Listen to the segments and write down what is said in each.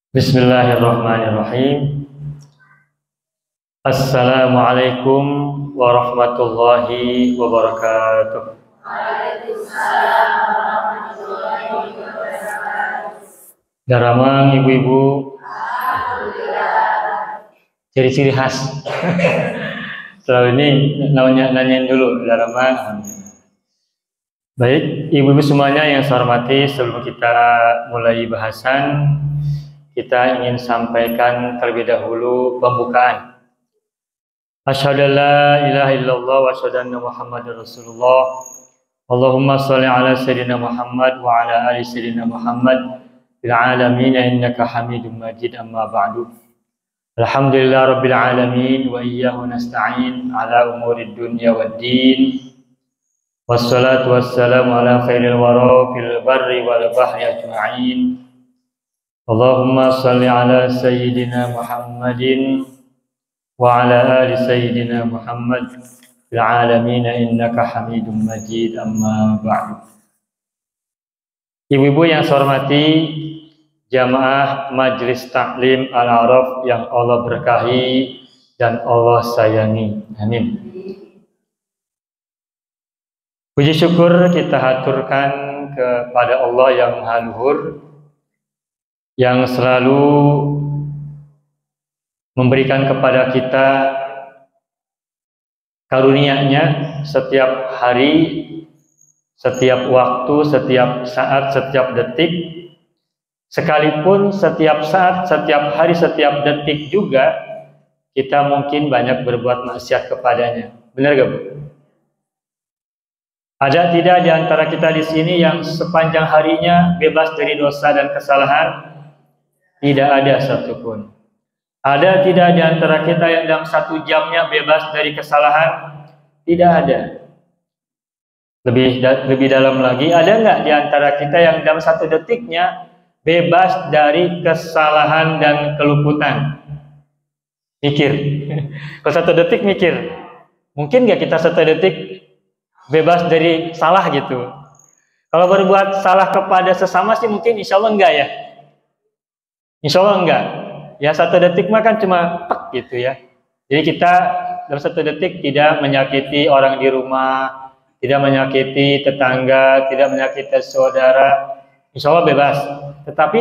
Bismillahirrahmanirrahim. Assalamualaikum warahmatullahi wabarakatuh. Waalaikumsalam warahmatullahi wabarakatuh. Daramang ibu-ibu, Alhamdulillah. ciri-ciri khas. Selalu ini nanyain dulu daramang. Alhamdulillah. Baik, ibu-ibu semuanya yang saya hormati, sebelum kita mulai bahasan, kita ingin sampaikan terlebih dahulu pembukaan. Asyhadu an la ilaha illallah wa asyhadu anna Muhammadar Rasulullah. Allahumma shalli ala sayyidina Muhammad wa ala ali sayyidina Muhammad fil alamin innaka Hamidum Majid, amma ba'du. Alhamdulillah rabbil alamin wa iyyahu nasta'in ala umurid dunya waddin. Wassalatu wassalamu ala khairil wara fil barri wal bahri ajma'in. Allahumma salli ala sayyidina Muhammadin wa ala ali sayyidina Muhammad fil alamin innaka Hamidum Majid, amma ba'du. Ibu-ibu yang saya hormati, jamaah Majelis Taklim Al-A'raf yang Allah berkahi dan Allah sayangi. Amin. Puji syukur kita haturkan kepada Allah yang Maha Luhur, yang selalu memberikan kepada kita karunia-Nya setiap hari, setiap waktu, setiap saat, setiap detik. Sekalipun setiap saat, setiap hari, setiap detik juga kita mungkin banyak berbuat maksiat kepadanya. Benar gak, Bu? Ada tidak di antara kita di sini yang sepanjang harinya bebas dari dosa dan kesalahan? Tidak ada satupun. Ada tidak di antara kita yang dalam 1 jamnya bebas dari kesalahan? Tidak ada. Lebih dalam lagi, ada nggak di antara kita yang dalam 1 detiknya bebas dari kesalahan dan keluputan? Mikir. Kalau 1 detik mikir, mungkin nggak kita 1 detik bebas dari salah gitu? Kalau berbuat salah kepada sesama sih mungkin insya Allah enggak ya. Insya Allah enggak. Ya 1 detik mah kan cuma tek gitu ya. Jadi kita dalam 1 detik tidak menyakiti orang di rumah, tidak menyakiti tetangga, tidak menyakiti saudara. Insya Allah bebas. Tetapi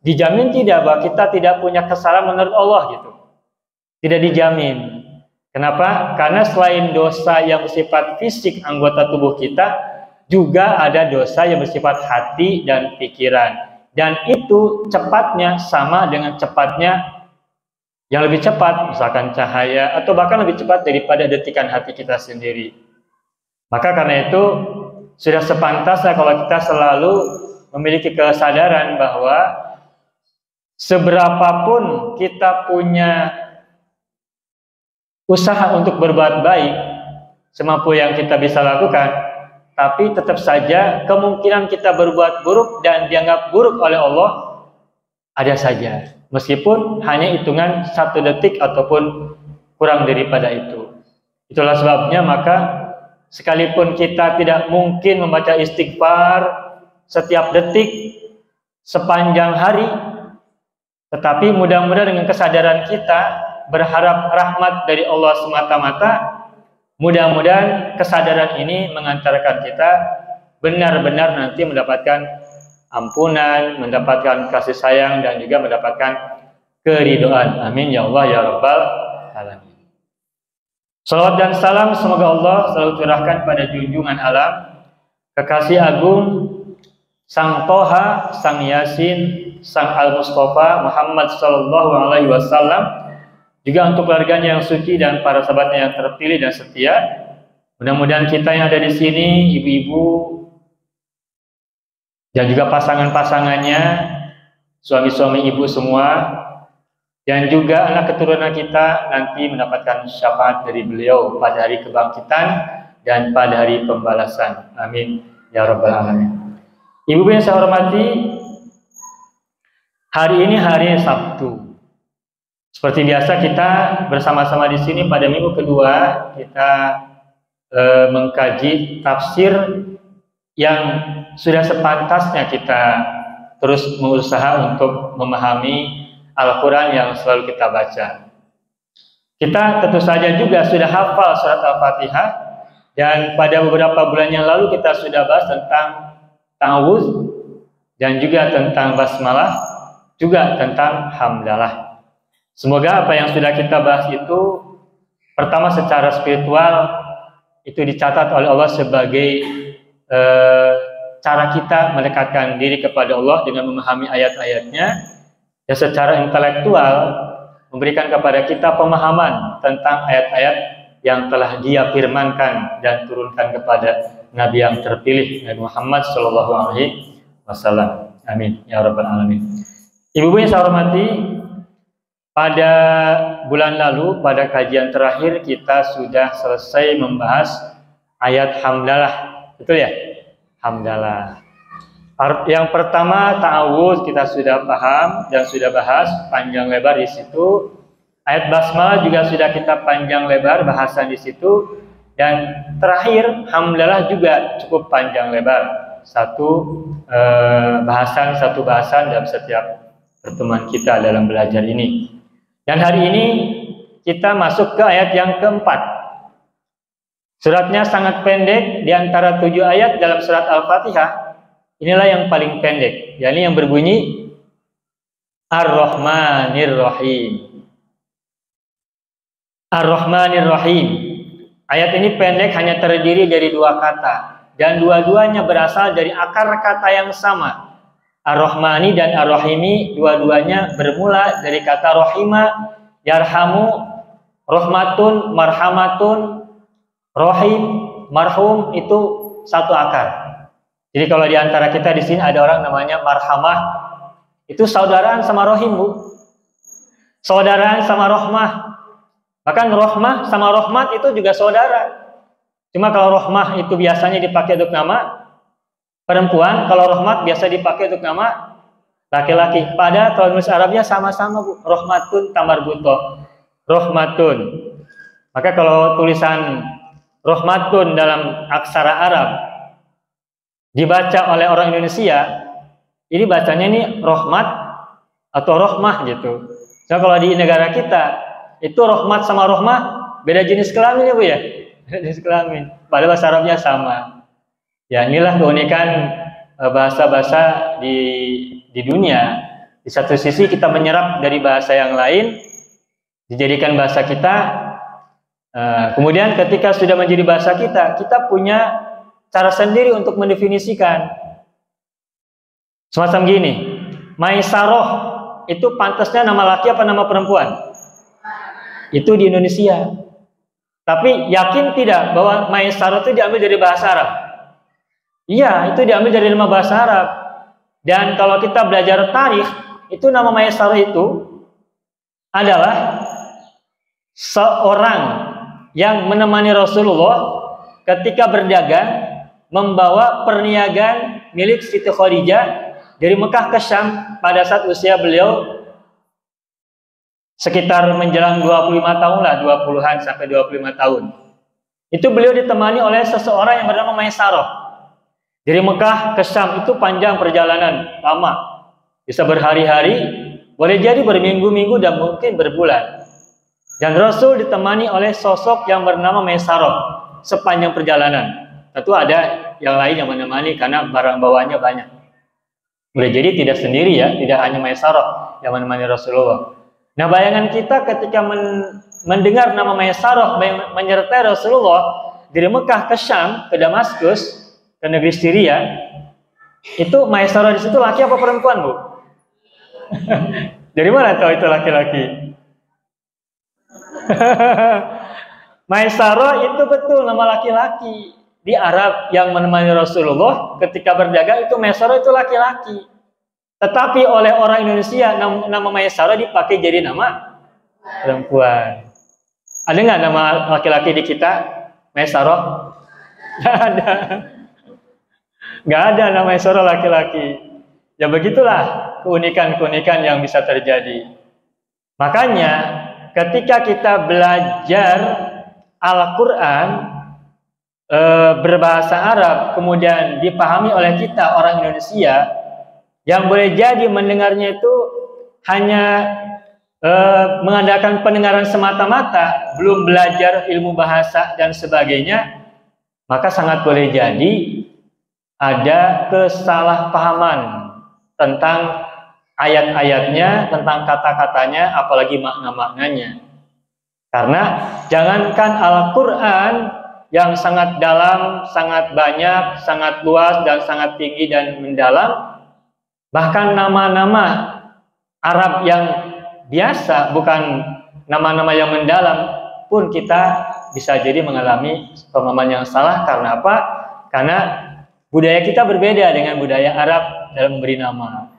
dijamin tidak bahwa kita tidak punya kesalahan menurut Allah gitu. Tidak dijamin. Kenapa? Karena selain dosa yang bersifat fisik anggota tubuh kita, juga ada dosa yang bersifat hati dan pikiran. Dan itu cepatnya sama dengan cepatnya yang lebih cepat, misalkan cahaya, atau bahkan lebih cepat daripada detikan hati kita sendiri. Maka karena itu sudah sepantasnya kalau kita selalu memiliki kesadaran bahwa seberapapun kita punya usaha untuk berbuat baik, semampu yang kita bisa lakukan, tapi tetap saja kemungkinan kita berbuat buruk dan dianggap buruk oleh Allah ada saja, meskipun hanya hitungan 1 detik ataupun kurang daripada itu. Itulah sebabnya maka sekalipun kita tidak mungkin membaca istighfar setiap detik sepanjang hari, tetapi mudah-mudahan dengan kesadaran kita berharap rahmat dari Allah semata-mata, mudah-mudahan kesadaran ini mengantarkan kita benar-benar nanti mendapatkan ampunan, mendapatkan kasih sayang, dan juga mendapatkan keridhaan. Amin ya Allah ya Rabbal alamin. Salawat dan salam semoga Allah selalu curahkan pada junjungan alam, kekasih agung, Sang Toha, Sang Yasin, Sang Al-Mustafa Muhammad sallallahu alaihi wasallam, juga untuk keluarganya yang suci dan para sahabatnya yang terpilih dan setia. Mudah-mudahan kita yang ada di sini, ibu-ibu dan juga pasangan-pasangannya, suami-suami ibu semua, dan juga anak keturunan kita nanti mendapatkan syafaat dari beliau pada hari kebangkitan dan pada hari pembalasan. Amin ya Rabbal alamin. Ibu-ibu yang saya hormati, hari ini hari Sabtu. Seperti biasa kita bersama-sama di sini pada minggu kedua kita mengkaji tafsir yang sudah sepantasnya kita terus berusaha untuk memahami Al-Quran yang selalu kita baca. Kita tentu saja juga sudah hafal surat Al-Fatihah, dan pada beberapa bulan yang lalu kita sudah bahas tentang ta'awudz dan juga tentang basmalah, juga tentang hamdalah. Semoga apa yang sudah kita bahas itu pertama secara spiritual itu dicatat oleh Allah sebagai cara kita mendekatkan diri kepada Allah dengan memahami ayat-ayatnya, dan secara intelektual memberikan kepada kita pemahaman tentang ayat-ayat yang telah Dia firmankan dan turunkan kepada Nabi yang terpilih, Nabi Muhammad Shallallahu Alaihi Wasallam. Amin ya rabbal alamin. Ibu-ibu yang saya hormati, pada bulan lalu pada kajian terakhir kita sudah selesai membahas ayat hamdalah, betul ya? Hamdalah. Yang pertama ta'awudz kita sudah paham dan sudah bahas panjang lebar di situ. Ayat basmalah juga sudah kita panjang lebar bahasan di situ. Dan terakhir hamdalah juga cukup panjang lebar. Satu bahasan dalam setiap pertemuan kita dalam belajar ini. Dan hari ini kita masuk ke ayat yang keempat. Suratnya sangat pendek, di antara 7 ayat dalam surat Al-Fatihah. Inilah yang paling pendek, yakni yang berbunyi Ar-Rahmanir Rahim. Ar-Rahmanir Rahim. Ayat ini pendek, hanya terdiri dari 2 kata, dan dua-duanya berasal dari akar kata yang sama. Ar-Rahmani dan Ar-Rahimi dua-duanya bermula dari kata rohima, yarhamu, rahmatun, marhamatun, rohim, marhum, itu satu akar. Jadi kalau di antara kita di sini ada orang namanya marhamah, itu saudaraan sama rohim, Bu. Saudaraan sama rohmah. Bahkan rohmah sama rohmat itu juga saudara. Cuma kalau rohmah itu biasanya dipakai untuk nama perempuan, kalau rahmat biasa dipakai untuk nama laki-laki. Pada kalau nulis Arabnya sama-sama, Bu. Rahmatun tamarbuto. Rahmatun. Maka kalau tulisan rahmatun dalam aksara Arab dibaca oleh orang Indonesia, ini bacanya ini rahmat atau rohmah gitu. So, kalau di negara kita itu rahmat sama rohmah beda jenis kelamin ya, Bu ya. Jenis kelamin. Padahal bahasa Arabnya sama. Ya, inilah keunikan bahasa-bahasa di dunia. Di satu sisi kita menyerap dari bahasa yang lain, dijadikan bahasa kita. Kemudian ketika sudah menjadi bahasa kita, kita punya cara sendiri untuk mendefinisikan. Semacam gini, Maisaroh itu pantasnya nama laki apa nama perempuan? Itu di Indonesia. Tapi yakin tidak bahwa Maisaroh itu diambil dari bahasa Arab? Iya, itu diambil dari nama bahasa Arab. Dan kalau kita belajar tarikh, itu nama Maisarah itu adalah seorang yang menemani Rasulullah ketika berdagang, membawa perniagaan milik Siti Khadijah dari Mekah ke Syam pada saat usia beliau sekitar menjelang 25 tahun lah, 20-an sampai 25 tahun. Itu beliau ditemani oleh seseorang yang bernama Maisarah. Dari Mekah ke Syam itu panjang perjalanan, lama. Bisa berhari-hari, boleh jadi berminggu-minggu dan mungkin berbulan. Dan Rasul ditemani oleh sosok yang bernama Maisarah sepanjang perjalanan. Tentu ada yang lain yang menemani karena barang bawaannya banyak. Boleh jadi tidak sendiri ya, tidak hanya Maisarah yang menemani Rasulullah. Nah, bayangan kita ketika mendengar nama Maisarah menyertai Rasulullah dari Mekah ke Syam, ke Damaskus, ke negeri Syria, itu Maisarah di situ laki apa perempuan, Bu? Dari mana tahu itu laki-laki? Maisarah itu betul nama laki-laki di Arab yang menemani Rasulullah ketika berdagang. Itu Maisarah itu laki-laki. Tetapi oleh orang Indonesia nama Maisarah dipakai jadi nama perempuan. Ada nggak nama laki-laki di kita Maisarah? Nggak ada. Nggak ada nama Maisarah laki-laki. Ya begitulah keunikan-keunikan yang bisa terjadi. Makanya ketika kita belajar Al-Quran berbahasa Arab kemudian dipahami oleh kita orang Indonesia, yang boleh jadi mendengarnya itu hanya mengandalkan pendengaran semata-mata, belum belajar ilmu bahasa dan sebagainya, maka sangat boleh jadi ada kesalahpahaman tentang ayat-ayatnya, tentang kata-katanya, apalagi makna-maknanya. Karena jangankan Al-Quran yang sangat dalam, sangat banyak, sangat luas, dan sangat tinggi dan mendalam, bahkan nama-nama Arab yang biasa, bukan nama-nama yang mendalam, pun kita bisa jadi mengalami pemahaman yang salah. Karena apa? Karena budaya kita berbeda dengan budaya Arab dalam memberi nama.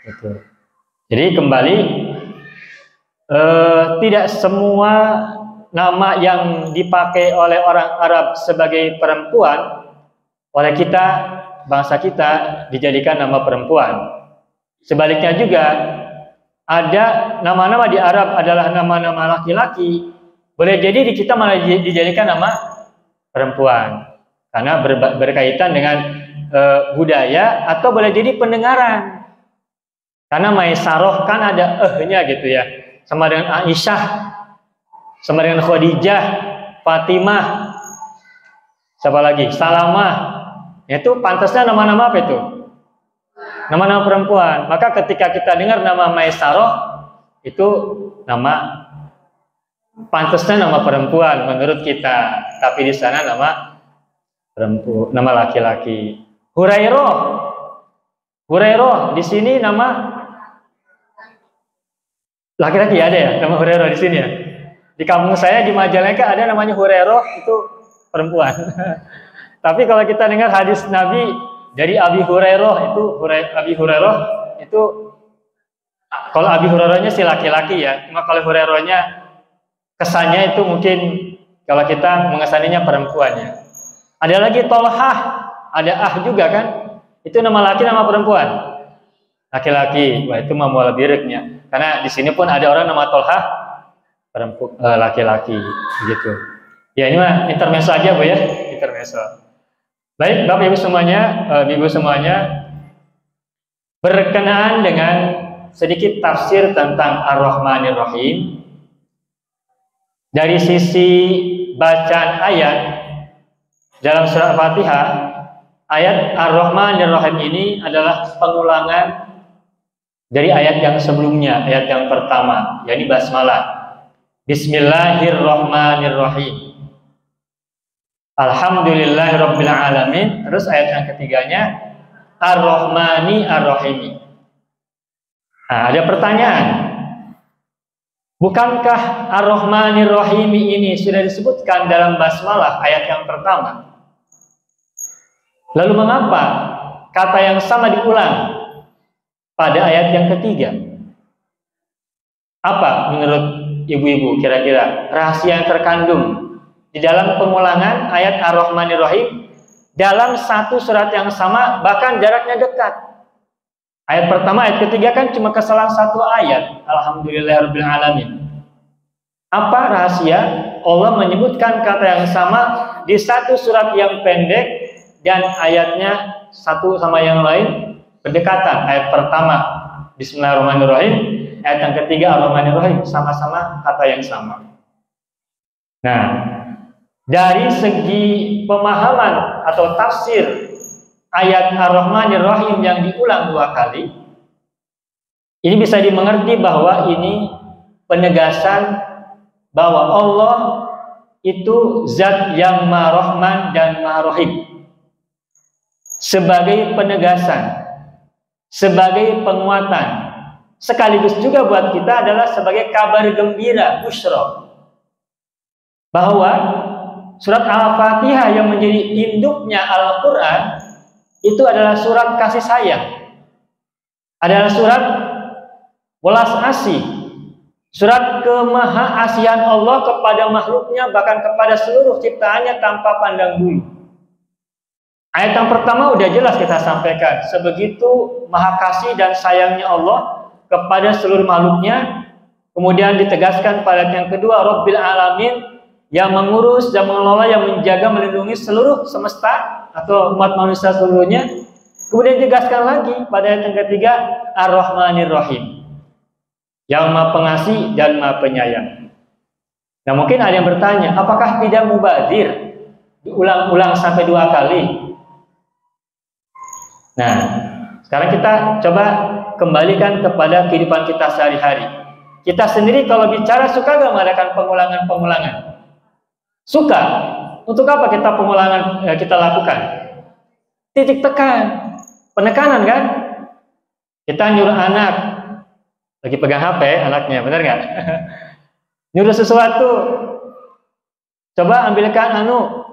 Gitu. Jadi kembali, tidak semua nama yang dipakai oleh orang Arab sebagai perempuan, oleh kita, bangsa kita, dijadikan nama perempuan. Sebaliknya juga, ada nama-nama di Arab adalah nama-nama laki-laki, boleh jadi di kita malah dijadikan nama perempuan karena berkaitan dengan budaya, atau boleh jadi pendengaran. Karena Maisaroh kan ada nya gitu ya, sama dengan Aisyah, sama dengan Khadijah, Fatimah, siapa lagi? Salamah. Itu pantasnya nama-nama apa itu? Nama-nama perempuan. Maka ketika kita dengar nama Maisaroh, itu nama pantasnya nama perempuan menurut kita, tapi di sana nama perempuan, nama laki-laki. Hurairah di sini nama laki-laki, ada ya nama Hurairah di sini ya. Di kampung saya di Majalengka ada namanya Hurairah, itu perempuan. Tapi kalau kita dengar hadis Nabi dari Abi Hurairah, itu kalau Abi Hurairahnya si laki-laki ya, cuma kalau Hurairahnya kesannya itu mungkin kalau kita mengesaninya perempuannya. Ada lagi Tolhah, ada juga kan, itu nama laki nama perempuan, laki-laki. Wah, itu mamual biriknya, karena di sini pun ada orang nama Tolhah perempuan, laki-laki gitu. Ya ini mah intermezzo aja Bu ya, intermezzo. Baik Bapak Ibu semuanya, berkenaan dengan sedikit tafsir tentang Ar-Rahmanir Rahim. Dari sisi bacaan ayat dalam surat Fatihah, ayat Ar-Rahmanir Rahim ini adalah pengulangan dari ayat yang sebelumnya, ayat yang pertama, yakni basmalah. Bismillahirrahmanirrahim. Alhamdulillahirabbil alamin. Terus ayat yang ketiganya Ar-Rahmani Ar-Rahimi. Nah, ada pertanyaan. Bukankah Ar-Rahmanir Rahimi ini sudah disebutkan dalam basmalah ayat yang pertama? Lalu mengapa kata yang sama diulang pada ayat yang ketiga? Apa menurut ibu-ibu kira-kira rahasia yang terkandung di dalam pengulangan ayat Ar-Rahmanir Rahim dalam satu surat yang sama, bahkan jaraknya dekat? Ayat pertama, ayat ketiga kan cuma kesalahan satu ayat. Alhamdulillahirabbil alamin. Apa rahasia Allah menyebutkan kata yang sama di satu surat yang pendek dan ayatnya satu sama yang lain berdekatan? Ayat pertama Bismillahirrahmanirrahim, ayat yang ketiga Ar-Rahmanirrahim, sama-sama kata yang sama. Nah, dari segi pemahaman atau tafsir ayat Ar-Rahmanirrahim yang diulang dua kali, ini bisa dimengerti bahwa ini penegasan bahwa Allah itu zat yang Maha Rahman dan Maha Rahim. Sebagai penegasan, sebagai penguatan, sekaligus juga buat kita adalah sebagai kabar gembira, busyra, bahwa surat Al-Fatihah yang menjadi induknya Al-Quran itu adalah surat kasih sayang, adalah surat welas asih, surat kemahaasihan Allah kepada makhluknya, bahkan kepada seluruh ciptaannya tanpa pandang bulu. Ayat yang pertama udah jelas kita sampaikan, sebegitu maha kasih dan sayangnya Allah kepada seluruh makhluknya. Kemudian ditegaskan pada ayat yang kedua, Rabbil Alamin, yang mengurus dan mengelola, yang menjaga, melindungi seluruh semesta atau umat manusia seluruhnya. Kemudian jelaskan lagi pada ayat yang ketiga, Ar-Rahmanir Rahim, yang Maha Pengasih dan Maha Penyayang. Nah, mungkin ada yang bertanya, apakah tidak mubazir diulang-ulang sampai 2 kali? Nah, sekarang kita coba kembalikan kepada kehidupan kita sehari-hari. Kita sendiri kalau bicara suka gak mengadakan pengulangan-pengulangan? Suka. Untuk apa kita pengulangan kita lakukan? Titik tekan, penekanan kan? Kita nyuruh anak, lagi pegang HP anaknya, benar nggak? Nyuruh sesuatu, coba ambilkan anu.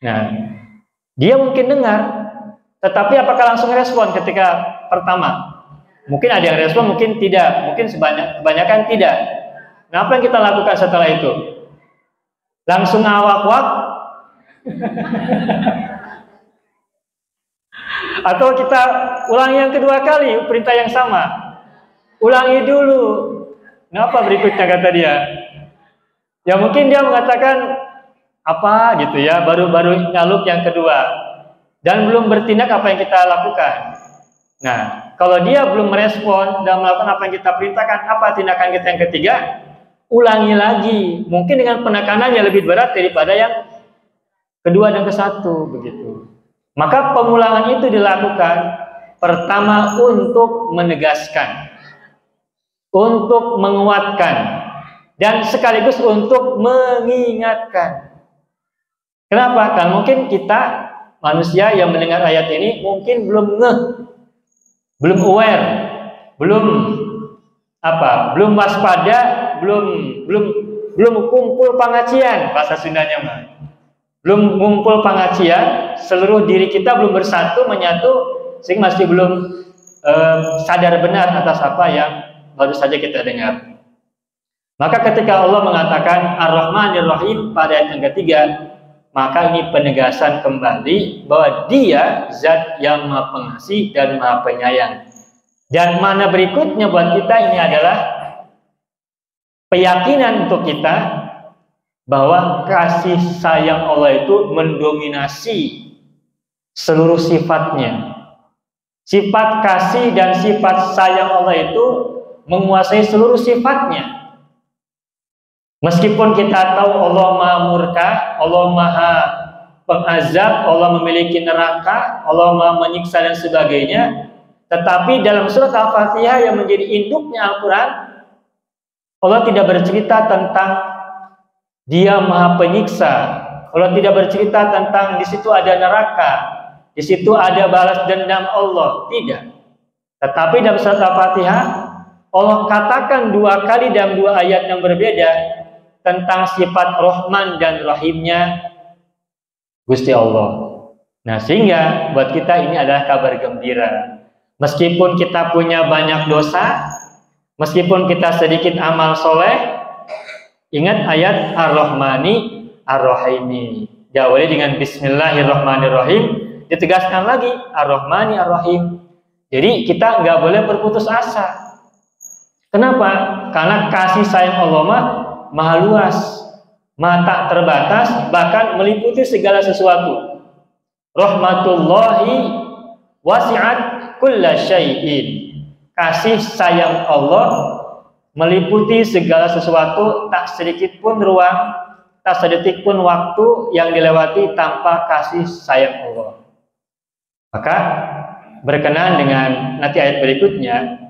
Nah, dia mungkin dengar, tetapi apakah langsung respon ketika pertama? Mungkin ada yang respon, mungkin tidak, mungkin kebanyakan tidak. Nah, apa yang kita lakukan setelah itu? Langsung awak-wak? Atau kita ulangi yang kedua kali perintah yang sama? Ulangi dulu. Kenapa berikutnya kata dia? Ya mungkin dia mengatakan apa gitu ya, baru nyaluk yang kedua dan belum bertindak apa yang kita lakukan. Nah, kalau dia belum merespon dan melakukan apa yang kita perintahkan, apa tindakan kita yang ketiga? Ulangi lagi, mungkin dengan penekanan yang lebih berat daripada yang kedua dan kesatu, begitu. Maka pengulangan itu dilakukan pertama untuk menegaskan, untuk menguatkan, dan sekaligus untuk mengingatkan. Kenapa? Kan mungkin kita manusia yang mendengar ayat ini mungkin belum belum aware, belum waspada, belum kumpul pangacian, bahasa Sundanya mah. Belum kumpul pangacian, seluruh diri kita belum bersatu, menyatu, sehingga masih belum sadar benar atas apa yang baru saja kita dengar. Maka ketika Allah mengatakan Ar-Rahmanir Rahim pada ayat yang ketiga, maka ini penegasan kembali bahwa Dia Zat yang Maha Pengasih dan Maha Penyayang. Dan mana berikutnya buat kita ini adalah keyakinan untuk kita bahwa kasih sayang Allah itu mendominasi seluruh sifatnya. Sifat kasih dan sifat sayang Allah itu menguasai seluruh sifatnya. Meskipun kita tahu Allah Maha Murka, Allah Maha Pengazab, Allah memiliki neraka, Allah Maha menyiksa dan sebagainya, tetapi dalam surat Al-Fatihah yang menjadi induknya Al-Quran, Allah tidak bercerita tentang Dia Maha Penyiksa. Allah tidak bercerita tentang di situ ada neraka, di situ ada balas dendam Allah, tidak. Tetapi dalam surat Al-Fatihah Allah katakan 2 kali dalam 2 ayat yang berbeda tentang sifat Rahman dan Rahimnya Gusti Allah. Nah, sehingga buat kita ini adalah kabar gembira. Meskipun kita punya banyak dosa, meskipun kita sedikit amal soleh, ingat ayat Ar-Rahmani Ar-Rahimi. Diawali dengan Bismillahirrahmanirrahim, ditegaskan lagi Ar-Rahmani Ar-Rahim. Jadi kita nggak boleh berputus asa. Kenapa? Karena kasih sayang Allah maha luas, maha tak terbatas, bahkan meliputi segala sesuatu. Rahmatullahi wasi'at kulla syai'in. Kasih sayang Allah meliputi segala sesuatu, tak sedikit pun ruang, tak sedetik pun waktu yang dilewati tanpa kasih sayang Allah. Maka berkenaan dengan nanti ayat berikutnya,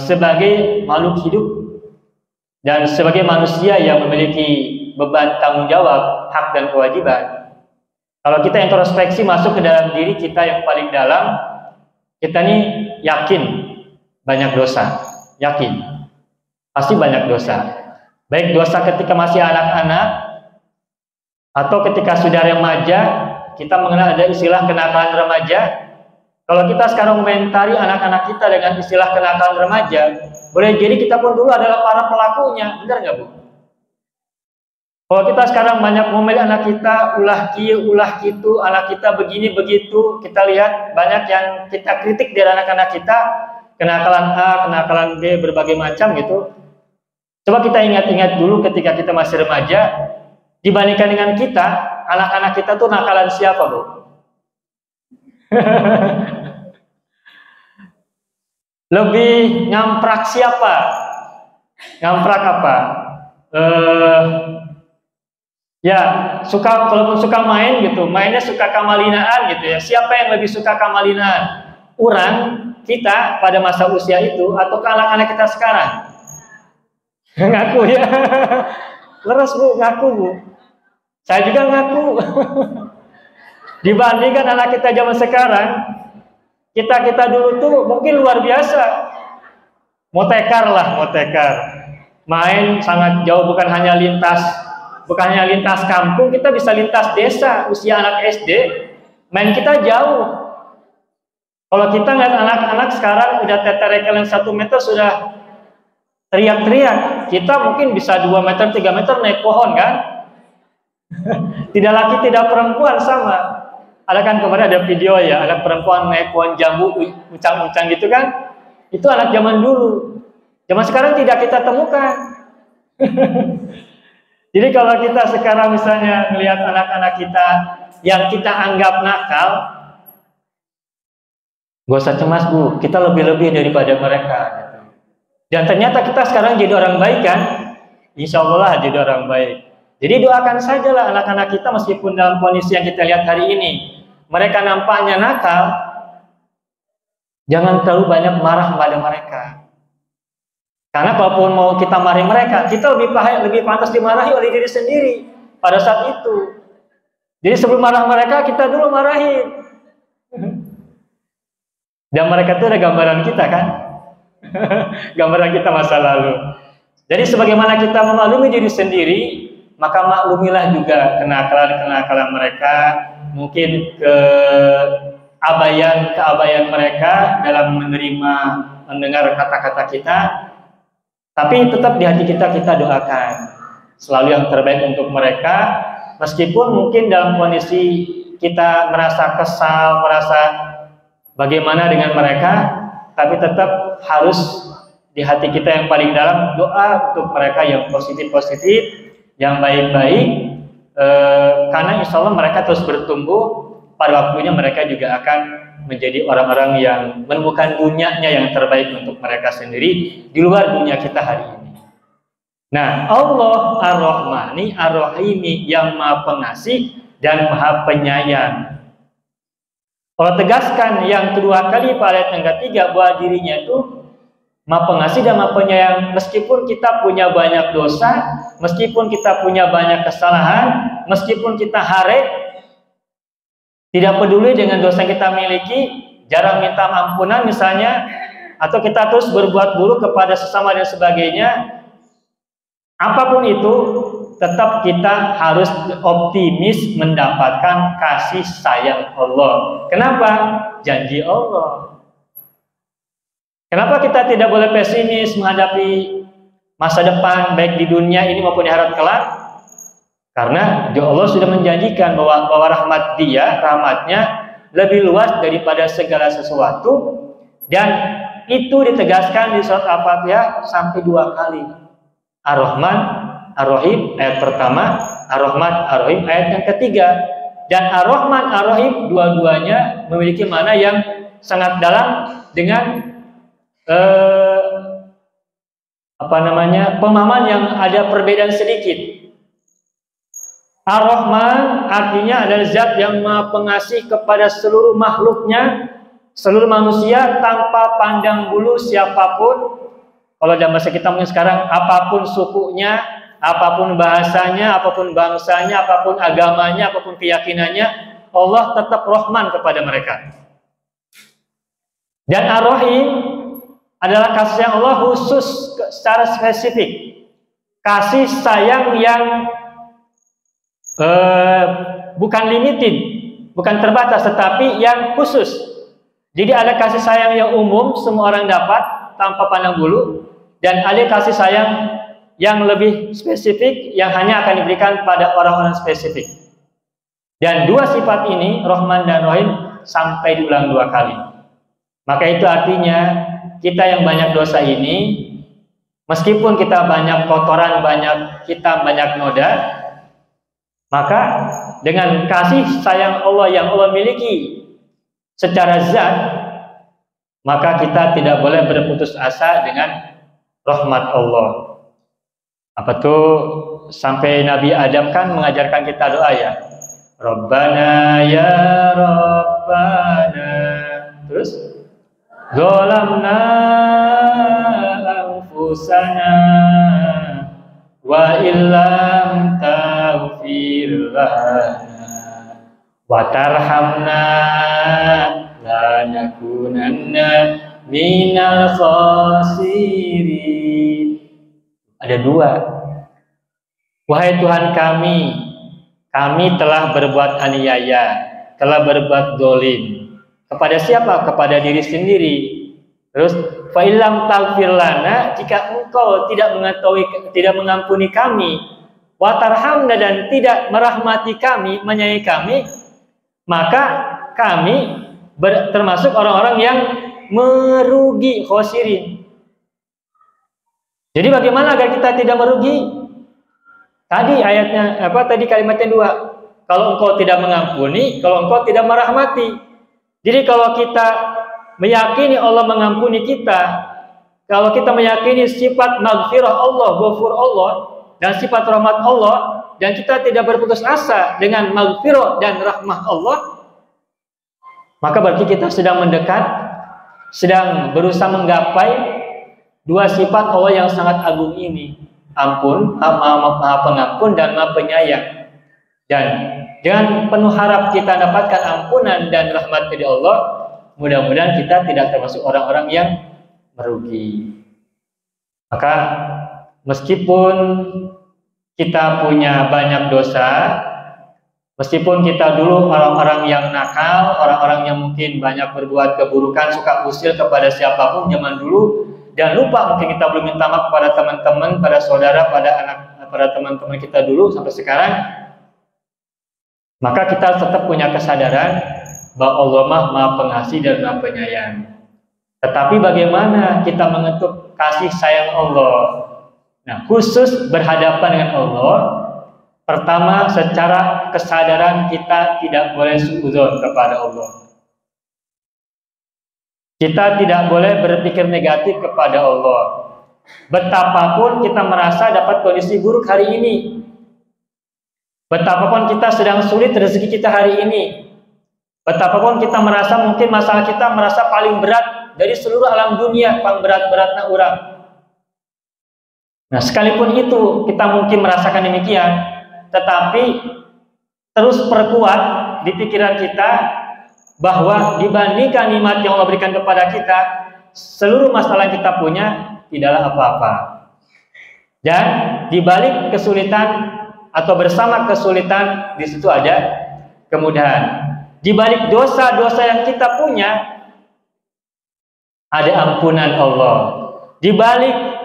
sebagai makhluk hidup dan sebagai manusia yang memiliki beban tanggung jawab, hak dan kewajiban, kalau kita introspeksi masuk ke dalam diri kita yang paling dalam, kita nih yakin banyak dosa. Yakin pasti banyak dosa, baik dosa ketika masih anak-anak atau ketika sudah remaja. Kita mengenal ada istilah kenakalan remaja. Kalau kita sekarang komentari anak-anak kita dengan istilah kenakalan remaja, boleh jadi kita pun dulu adalah para pelakunya, benar nggak Bu? Kalau kita sekarang banyak ngomel anak kita, ulah kieu, ulah kitu, anak kita begini begitu, kita lihat banyak yang kita kritik dari anak-anak kita, kenakalan A, kenakalan B, berbagai macam gitu. Coba kita ingat-ingat dulu ketika kita masih remaja, dibandingkan dengan kita, anak-anak kita tuh nakalan siapa Bu? Lebih ngamprak siapa? Ngamprak apa? Ya, kalaupun suka main gitu, mainnya suka kamalinaan gitu ya. Siapa yang lebih suka kamalinaan? Orang kita pada masa usia itu atau anak-anak kita sekarang? Ngaku ya. Leres Bu, ngaku Bu. Saya juga ngaku. Dibandingkan anak kita zaman sekarang, kita dulu tuh mungkin luar biasa. Motekar lah, motekar. Main sangat jauh, bukan hanya lintas kampung, kita bisa lintas desa. Usia anak SD, main kita jauh. Kalau kita ngeliat anak-anak sekarang udah teterekel yang 1 meter sudah teriak-teriak. Kita mungkin bisa 2 meter, 3 meter naik pohon kan? Tidak laki, tidak perempuan sama. Ada kan kemarin ada video ya, anak perempuan naik pohon jambu uncang-uncang gitu kan? Itu anak zaman dulu. Zaman sekarang tidak kita temukan. Jadi kalau kita sekarang misalnya melihat anak-anak kita yang kita anggap nakal, gak usah cemas Bu, kita lebih-lebih daripada mereka. Dan ternyata kita sekarang jadi orang baik kan? Insya Allah jadi orang baik. Jadi doakan sajalah anak-anak kita meskipun dalam kondisi yang kita lihat hari ini, mereka nampaknya nakal, jangan terlalu banyak marah pada mereka. Karena kalaupun mau kita marahi mereka, kita lebih pantas dimarahi oleh diri sendiri pada saat itu. Jadi sebelum marah mereka, kita dulu marahin. Dan mereka itu ada gambaran kita kan? Gambaran kita masa lalu. Jadi sebagaimana kita memaklumi diri sendiri, maka maklumilah juga kenakalan-kenakalan mereka, mungkin keabayan mereka dalam mendengar kata-kata kita. Tapi tetap di hati kita doakan selalu yang terbaik untuk mereka, meskipun mungkin dalam kondisi kita merasa kesal, merasa bagaimana dengan mereka, tapi tetap harus di hati kita yang paling dalam doa untuk mereka yang positif-positif, yang baik-baik, karena insya Allah mereka terus bertumbuh, pada waktunya mereka juga akan menjadi orang-orang yang menemukan dunianya yang terbaik untuk mereka sendiri di luar dunia kita hari ini. Nah, Allah Ar-Rahmani Ar-Rahimi yang Maha Pengasih dan Maha Penyayang. Kalau tegaskan yang kedua kali pada ayat yang ketiga bahwa dirinya itu Maha Pengasih dan Maha Penyayang, meskipun kita punya banyak dosa, meskipun kita punya banyak kesalahan, meskipun kita harek, tidak peduli dengan dosa yang kita miliki, jarang minta ampunan misalnya, atau kita terus berbuat buruk kepada sesama dan sebagainya, apapun itu, tetap kita harus optimis mendapatkan kasih sayang Allah. Kenapa? Janji Allah. Kenapa kita tidak boleh pesimis menghadapi masa depan baik di dunia ini maupun di akhirat kelak? Karena Allah sudah menjanjikan bahwa rahmat Dia, rahmatnya lebih luas daripada segala sesuatu, dan itu ditegaskan di surat Al-Fatihah sampai 2 kali. Ar-Rahman, Ar-Rahim ayat pertama, Ar-Rahman, Ar-Rahim ayat yang ketiga. Dan Ar-Rahman, Ar-Rahim dua-duanya memiliki makna yang sangat dalam dengan pemahaman yang ada perbedaan sedikit. Ar-Rahman artinya adalah zat yang Maha Pengasih kepada seluruh makhluknya, seluruh manusia tanpa pandang bulu siapapun. Kalau dalam bahasa kita mungkin sekarang, apapun sukunya, apapun bahasanya, apapun bangsanya, apapun agamanya, apapun keyakinannya, Allah tetap Rahman kepada mereka. Dan Ar-Rahim adalah kasih sayang Allah khusus secara spesifik, kasih sayang yang bukan limited, bukan terbatas, tetapi yang khusus. Jadi ada kasih sayang yang umum semua orang dapat tanpa pandang bulu, dan ada kasih sayang yang lebih spesifik yang hanya akan diberikan pada orang-orang spesifik. Dan dua sifat ini, Rahman dan Rahim, sampai diulang 2 kali. Maka itu artinya kita yang banyak dosa ini, meskipun kita banyak kotoran, banyak hitam, banyak noda, maka dengan kasih sayang Allah yang Allah miliki secara zat, maka kita tidak boleh berputus asa dengan rahmat Allah. Apa tuh, sampai Nabi Adam kan mengajarkan kita doa ya. Rabbana ya Rabbana. Terus zalamna anfusana wa illam taghfir lana wa tarhamna lanakunanna minal khasirin. Ada dua. Wahai Tuhan kami telah berbuat aniaya, telah berbuat dolim. Kepada siapa? Kepada diri sendiri. Terus fa illam taghfir lana, jika engkau tidak mengampuni kami, wa tarhamna, dan tidak merahmati kami, menyayangi kami, maka kami termasuk orang-orang yang merugi, khosirin. Jadi bagaimana agar kita tidak merugi? Tadi ayatnya tadi kalimatnya dua. Kalau engkau tidak mengampuni, kalau engkau tidak merahmati. Jadi kalau kita meyakini Allah mengampuni kita, kalau kita meyakini sifat maghfirah Allah, ghafur Allah, dan sifat rahmat Allah, dan kita tidak berputus asa dengan maghfirah dan rahmah Allah, maka berarti kita sedang mendekat, sedang berusaha menggapai dua sifat Allah yang sangat agung ini. Ampun, maha pengampun dan maha penyayang. Dan dengan penuh harap kita dapatkan ampunan dan rahmat dari Allah, mudah-mudahan kita tidak termasuk orang-orang yang merugi. Maka meskipun kita punya banyak dosa, meskipun kita dulu orang-orang yang nakal, orang-orang yang mungkin banyak berbuat keburukan, suka usil kepada siapapun zaman dulu, dan lupa mungkin kita belum minta maaf kepada teman-teman, pada saudara, pada anak, pada teman-teman kita dulu sampai sekarang, maka kita tetap punya kesadaran bahwa Allah Maha Pengasih dan Maha Penyayang. Tetapi bagaimana kita mengetuk kasih sayang Allah? Nah, khusus berhadapan dengan Allah, pertama secara kesadaran kita tidak boleh suudzon kepada Allah. Kita tidak boleh berpikir negatif kepada Allah. Betapapun kita merasa dapat kondisi buruk hari ini, betapapun kita sedang sulit rezeki kita hari ini, betapapun kita merasa mungkin masalah kita merasa paling berat dari seluruh alam dunia, paling berat-beratnya orang. Nah, sekalipun itu kita mungkin merasakan demikian, tetapi terus perkuat di pikiran kita bahwa dibandingkan nikmat yang Allah berikan kepada kita, seluruh masalah yang kita punya tidaklah apa-apa. Dan di balik kesulitan atau bersama kesulitan, di situ ada kemudahan. Di balik dosa-dosa yang kita punya, ada ampunan Allah. Di balik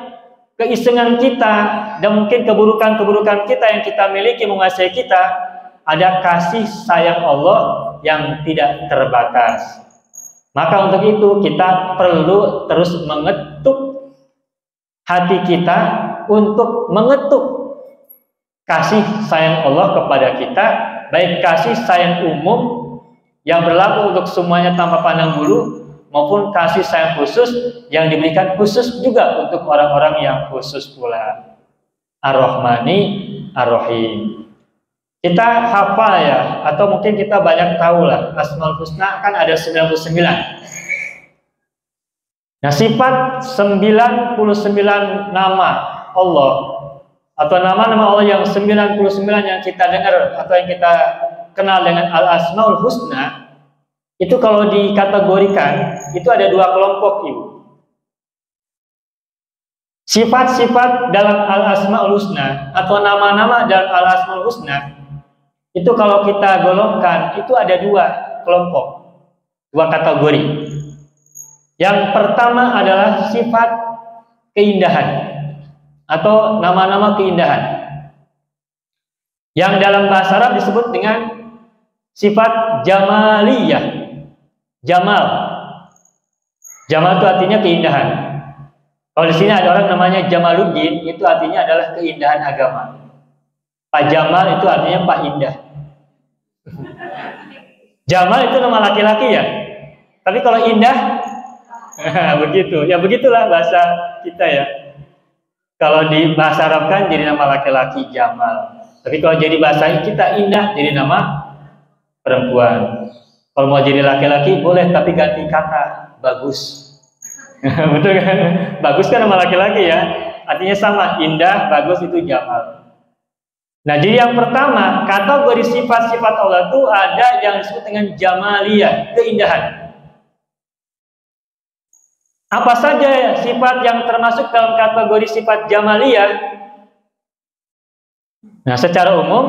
keisengan kita dan mungkin keburukan-keburukan kita yang kita miliki menguasai kita, ada kasih sayang Allah yang tidak terbatas. Maka untuk itu kita perlu terus mengetuk hati kita untuk mengetuk kasih sayang Allah kepada kita, baik kasih sayang umum yang berlaku untuk semuanya tanpa pandang bulu, maupun kasih sayang khusus yang diberikan khusus juga untuk orang-orang yang khusus pula. Ar-Rahmani Ar-Rahim. Kita hafal ya, atau mungkin kita banyak tahu lah, Asmaul Husna kan ada 99. Nah, sifat 99 nama Allah, atau nama-nama Allah yang 99 yang kita dengar atau yang kita kenal dengan Al-Asmaul Husna, itu kalau dikategorikan, itu ada dua kelompok, Ibu. Sifat-sifat dalam Al-Asmaul Husna atau nama-nama dalam Al-Asmaul Husna, itu kalau kita golongkan, itu ada dua kelompok, dua kategori. Yang pertama adalah sifat keindahan atau nama-nama keindahan, yang dalam bahasa Arab disebut dengan sifat jamaliyah. Jamal itu artinya keindahan. Kalau di sini ada orang namanya Jamaluddin, itu artinya adalah keindahan agama. Pak Jamal itu artinya Pak Indah. Jamal itu nama laki-laki ya. Tapi kalau indah, begitu. Ya begitulah bahasa kita ya. Kalau di bahasa Arab kan jadi nama laki-laki Jamal. Tapi kalau jadi bahasa kita indah jadi nama perempuan. Kalau mau jadi laki-laki boleh tapi ganti kata bagus. Betul kan? Bagus kan nama laki-laki ya. Artinya sama, indah, bagus itu Jamal. Nah, jadi yang pertama, kategori sifat-sifat Allah itu ada yang disebut dengan Jamaliyah, keindahan. Apa saja sifat yang termasuk dalam kategori sifat Jamaliyah? Nah, secara umum,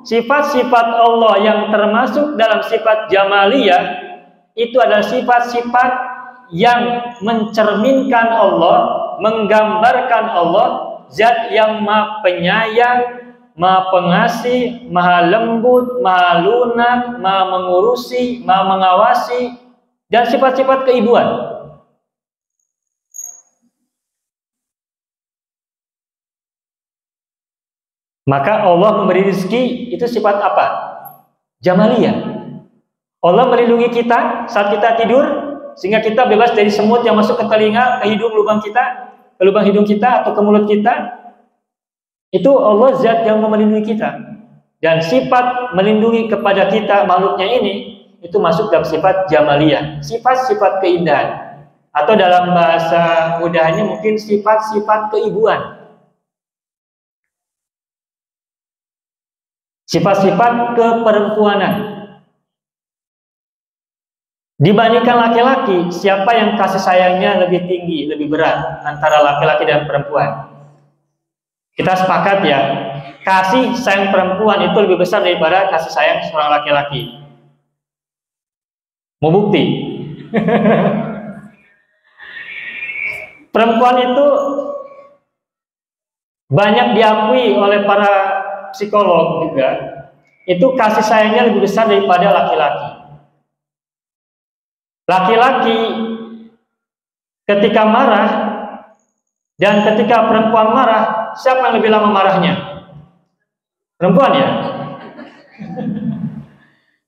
sifat-sifat Allah yang termasuk dalam sifat Jamaliyah itu adalah sifat-sifat yang mencerminkan Allah, menggambarkan Allah, zat yang maha penyayang, maha pengasih, maha lembut, maha lunak, maha mengurusi, maha mengawasi, dan sifat-sifat keibuan. Maka Allah memberi rezeki itu sifat apa? Jamaliyah. Allah melindungi kita saat kita tidur sehingga kita bebas dari semut yang masuk ke telinga, ke hidung lubang kita, ke lubang hidung kita atau ke mulut kita. Itu Allah zat yang melindungi kita. Dan sifat melindungi kepada kita makhluknya ini itu masuk dalam sifat Jamaliyah, sifat-sifat keindahan. Atau dalam bahasa mudahnya mungkin sifat-sifat keibuan. Sifat-sifat keperempuanan. Dibandingkan laki-laki, siapa yang kasih sayangnya lebih tinggi, lebih berat antara laki-laki dan perempuan? Kita sepakat ya, kasih sayang perempuan itu lebih besar daripada kasih sayang seorang laki-laki. Mau bukti? Perempuan itu banyak diakui oleh para psikolog juga, itu kasih sayangnya lebih besar daripada laki-laki. Laki-laki ketika marah dan ketika perempuan marah, siapa yang lebih lama marahnya? Perempuan ya.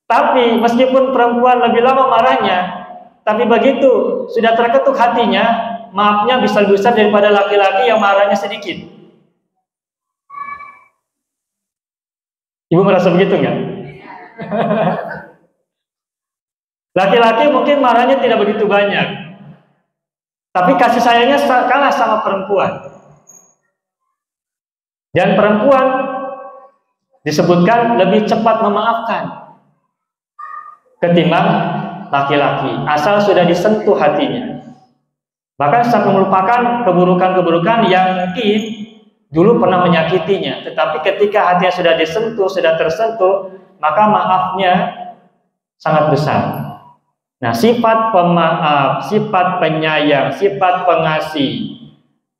Tapi meskipun perempuan lebih lama marahnya, tapi begitu sudah terketuk hatinya, maafnya bisa lebih besar daripada laki-laki yang marahnya sedikit. Ibu merasa begitu nggak? Laki-laki mungkin marahnya tidak begitu banyak, tapi kasih sayangnya kalah sama perempuan. Dan perempuan disebutkan lebih cepat memaafkan ketimbang laki-laki, asal sudah disentuh hatinya. Bahkan saat melupakan keburukan-keburukan yang mungkin dulu pernah menyakitinya, tetapi ketika hatinya sudah disentuh, sudah tersentuh, maka maafnya sangat besar. Nah, sifat pemaaf, sifat penyayang, sifat pengasih,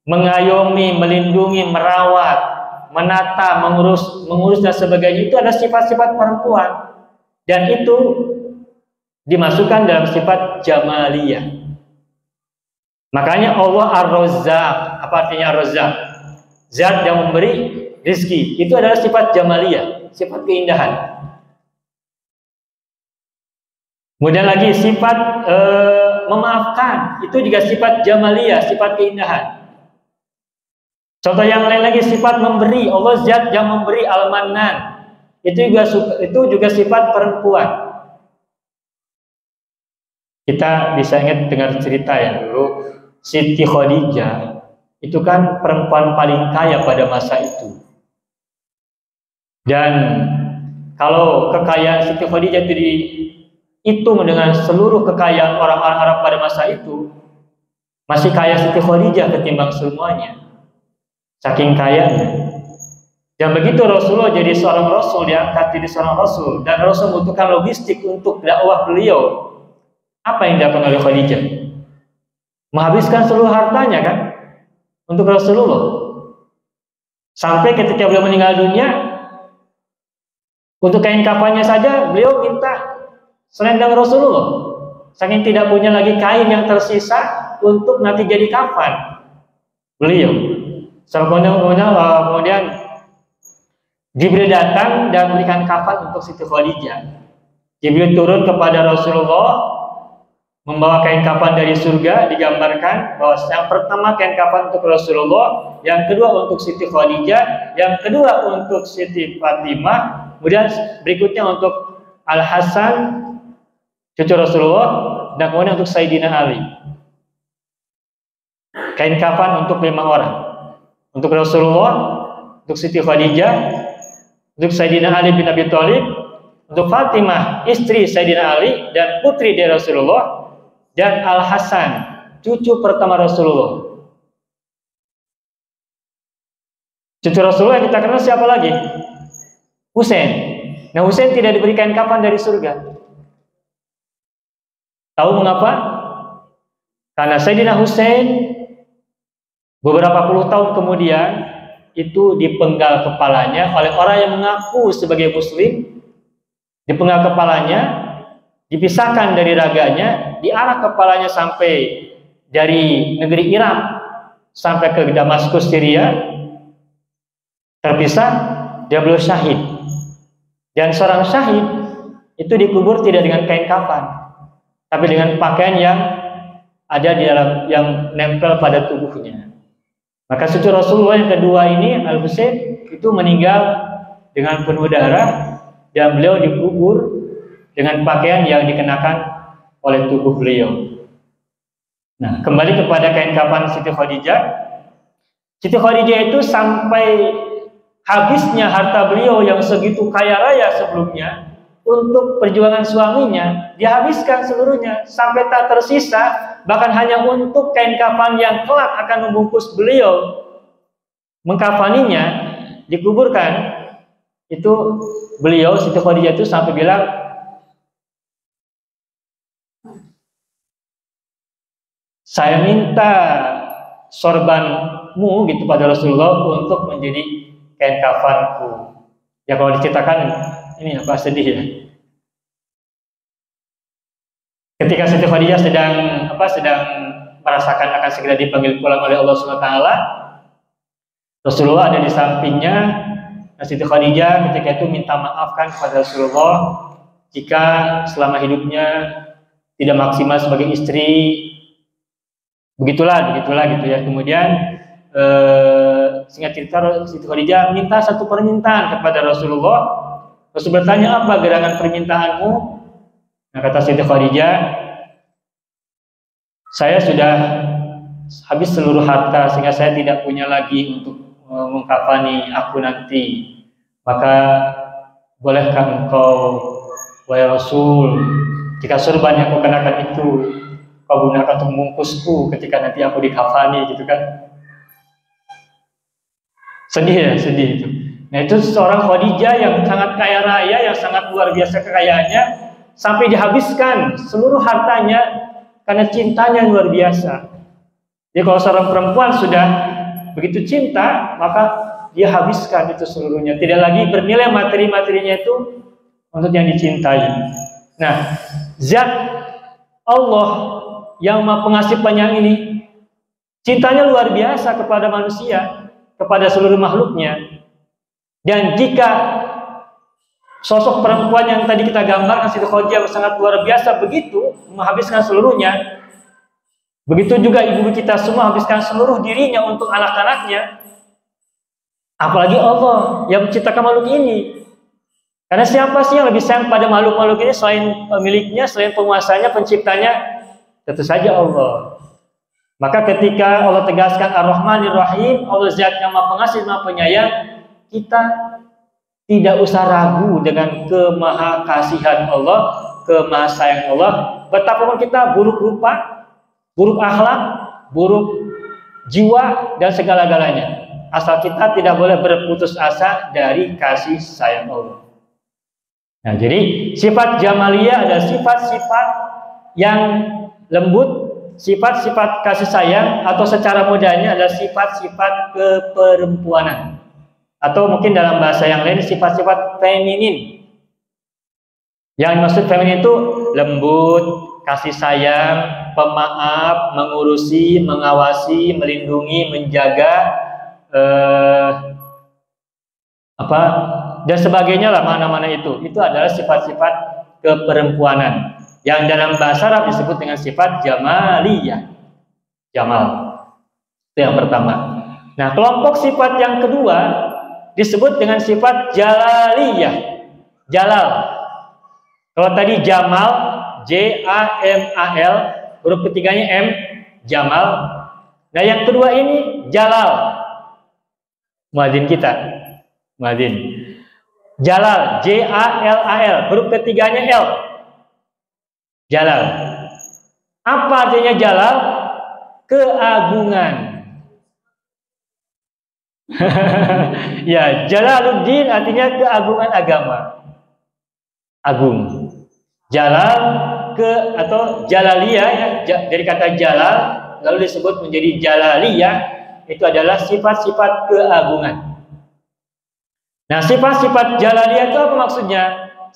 mengayomi, melindungi, merawat, menata, mengurus dan sebagainya, itu adalah sifat-sifat perempuan. Dan itu dimasukkan dalam sifat Jamaliyah. Makanya Allah Ar-Razzaq. Apa artinya Ar-Razzaq? Zat yang memberi rezeki. Itu adalah sifat Jamaliyah, sifat keindahan. Kemudian lagi sifat memaafkan, itu juga sifat Jamaliyah, sifat keindahan. Contoh yang lain lagi sifat memberi, Allah zat yang memberi, Al-Mannan. Itu juga sifat perempuan. Kita bisa ingat dengar cerita ya dulu, Siti Khadijah itu kan perempuan paling kaya pada masa itu. Dan kalau kekayaan Siti Khadijah itu dihitung dengan seluruh kekayaan orang-orang Arab pada masa itu, masih kaya Siti Khadijah ketimbang semuanya. Saking kayanya. Dan begitu Rasulullah jadi seorang Rasul, diangkat jadi seorang Rasul, dan Rasul membutuhkan logistik untuk dakwah beliau. Apa yang dilakukan oleh Khadijah? Menghabiskan seluruh hartanya kan untuk Rasulullah. Sampai ketika beliau meninggal dunia, untuk kain kafannya saja beliau minta selendang Rasulullah. Saking tidak punya lagi kain yang tersisa untuk nanti jadi kafan beliau. Kemudian Jibril datang dan memberikan kafan untuk Siti Khadijah. Jibril turun kepada Rasulullah membawa kain kafan dari surga, digambarkan bahwa yang pertama kain kafan untuk Rasulullah, yang kedua untuk Siti Khadijah, yang kedua untuk Siti Fatimah, kemudian berikutnya untuk Al Hasan cucu Rasulullah, dan kemudian untuk Sayyidina Ali. Kain kafan untuk 5 orang, untuk Rasulullah, untuk Siti Khadijah, untuk Sayyidina Ali bin Abi Thalib, untuk Fatimah istri Sayyidina Ali dan putri dari Rasulullah, dan Al Hasan cucu pertama Rasulullah. Cucu Rasulullah yang kita kenal siapa lagi? Husain. Nah, Husain tidak diberi kain kafan dari surga. Tahu mengapa? Karena Sayyidina Husain beberapa puluh tahun kemudian itu dipenggal kepalanya oleh orang yang mengaku sebagai muslim. Dipenggal kepalanya, dipisahkan dari raganya, diarak kepalanya sampai dari negeri Irak sampai ke Damaskus, Syria, terpisah, dia beliau syahid. Dan seorang syahid itu dikubur tidak dengan kain kafan, tapi dengan pakaian yang ada di dalam, yang nempel pada tubuhnya. Maka cucu Rasulullah yang kedua ini, Al-Husain, itu meninggal dengan penuh darah, dan beliau dikubur dengan pakaian yang dikenakan oleh tubuh beliau. Nah, kembali kepada kain kafan Siti Khadijah. Siti Khadijah itu sampai habisnya harta beliau yang segitu kaya raya sebelumnya untuk perjuangan suaminya, dihabiskan seluruhnya sampai tak tersisa, bahkan hanya untuk kain kafan yang kelak akan membungkus beliau, mengkafaninya, dikuburkan. Itu beliau Siti Khadijah itu sampai bilang, saya minta sorbanmu gitu pada Rasulullah untuk menjadi kain kafanku. Ya kalau diceritakan ini apa sedih ya. Ketika Siti Khadijah sedang merasakan akan segera dipanggil pulang oleh Allah SWT, Rasulullah ada di sampingnya. Nah, Siti Khadijah ketika itu minta maafkan kepada Rasulullah jika selama hidupnya tidak maksimal sebagai istri. Begitulah gitu ya. Kemudian singkat cerita, Siti Khadijah minta satu permintaan kepada Rasulullah. Rasul bertanya, apa gerangan permintaanmu? Nah, kata Siti Khadijah, saya sudah habis seluruh harta sehingga saya tidak punya lagi untuk mengkafani aku nanti. Maka bolehkah engkau, wahai Rasul, jika sorban yang kau kenakan itu kau gunakan untuk membungkusku ketika nanti aku dikafani, gitu kan? Sedih ya, sedih itu. Nah, itu seorang Khadijah yang sangat kaya raya, yang sangat luar biasa kekayaannya, sampai dihabiskan seluruh hartanya karena cintanya luar biasa. Jadi kalau seorang perempuan sudah begitu cinta, maka dia habiskan itu seluruhnya. Tidak lagi bernilai materi-materinya itu untuk yang dicintai. Nah, zat Allah yang Maha Pengasih Penyayang ini cintanya luar biasa kepada manusia, kepada seluruh makhluknya. Dan jika sosok perempuan yang tadi kita gambarkan, Siti Khadijah, sangat luar biasa begitu menghabiskan seluruhnya, begitu juga ibu kita semua habiskan seluruh dirinya untuk anak-anaknya. Apalagi Allah yang menciptakan makhluk ini. Karena siapa sih yang lebih sayang pada makhluk-makhluk ini selain pemiliknya, selain penguasanya, penciptanya? Tentu saja Allah. Maka ketika Allah tegaskan Ar-Rahmanir Rahim, Allah Zat yang Maha Pengasih, Maha Penyayang, kita tidak usah ragu dengan kemahakasihan Allah, kemahasayang Allah. Betapapun kita buruk rupa, buruk akhlak, buruk jiwa, dan segala-galanya, asal kita tidak boleh berputus asa dari kasih sayang Allah. Nah, jadi sifat Jamaliyah adalah sifat-sifat yang lembut, sifat-sifat kasih sayang, atau secara mudahnya adalah sifat-sifat keperempuanan, atau mungkin dalam bahasa yang lain sifat-sifat feminin. Yang dimaksud feminin itu lembut, kasih sayang, pemaaf, mengurusi, mengawasi, melindungi, menjaga, dan sebagainya lah, mana-mana itu adalah sifat-sifat keperempuanan. yang dalam bahasa Arab disebut dengan sifat jamaliyah. Jamal. Itu yang pertama. Nah, kelompok sifat yang kedua disebut dengan sifat jalaliyah. Jalal. Kalau tadi Jamal, J-A-M-A-L, huruf ketiganya M, Jamal. Nah, yang kedua ini Jalal. Muadzin kita. Muadzin. Jalal, J-A-L-A-L, huruf ketiganya L. Jalal. Apa artinya Jalal? Keagungan. Ya, Jalaluddin artinya keagungan agama. Agung. Jalal atau Jalaliyah ya, dari kata Jalal lalu disebut menjadi Jalaliyah, itu adalah sifat-sifat keagungan. Nah, sifat-sifat Jalaliyah itu apa maksudnya?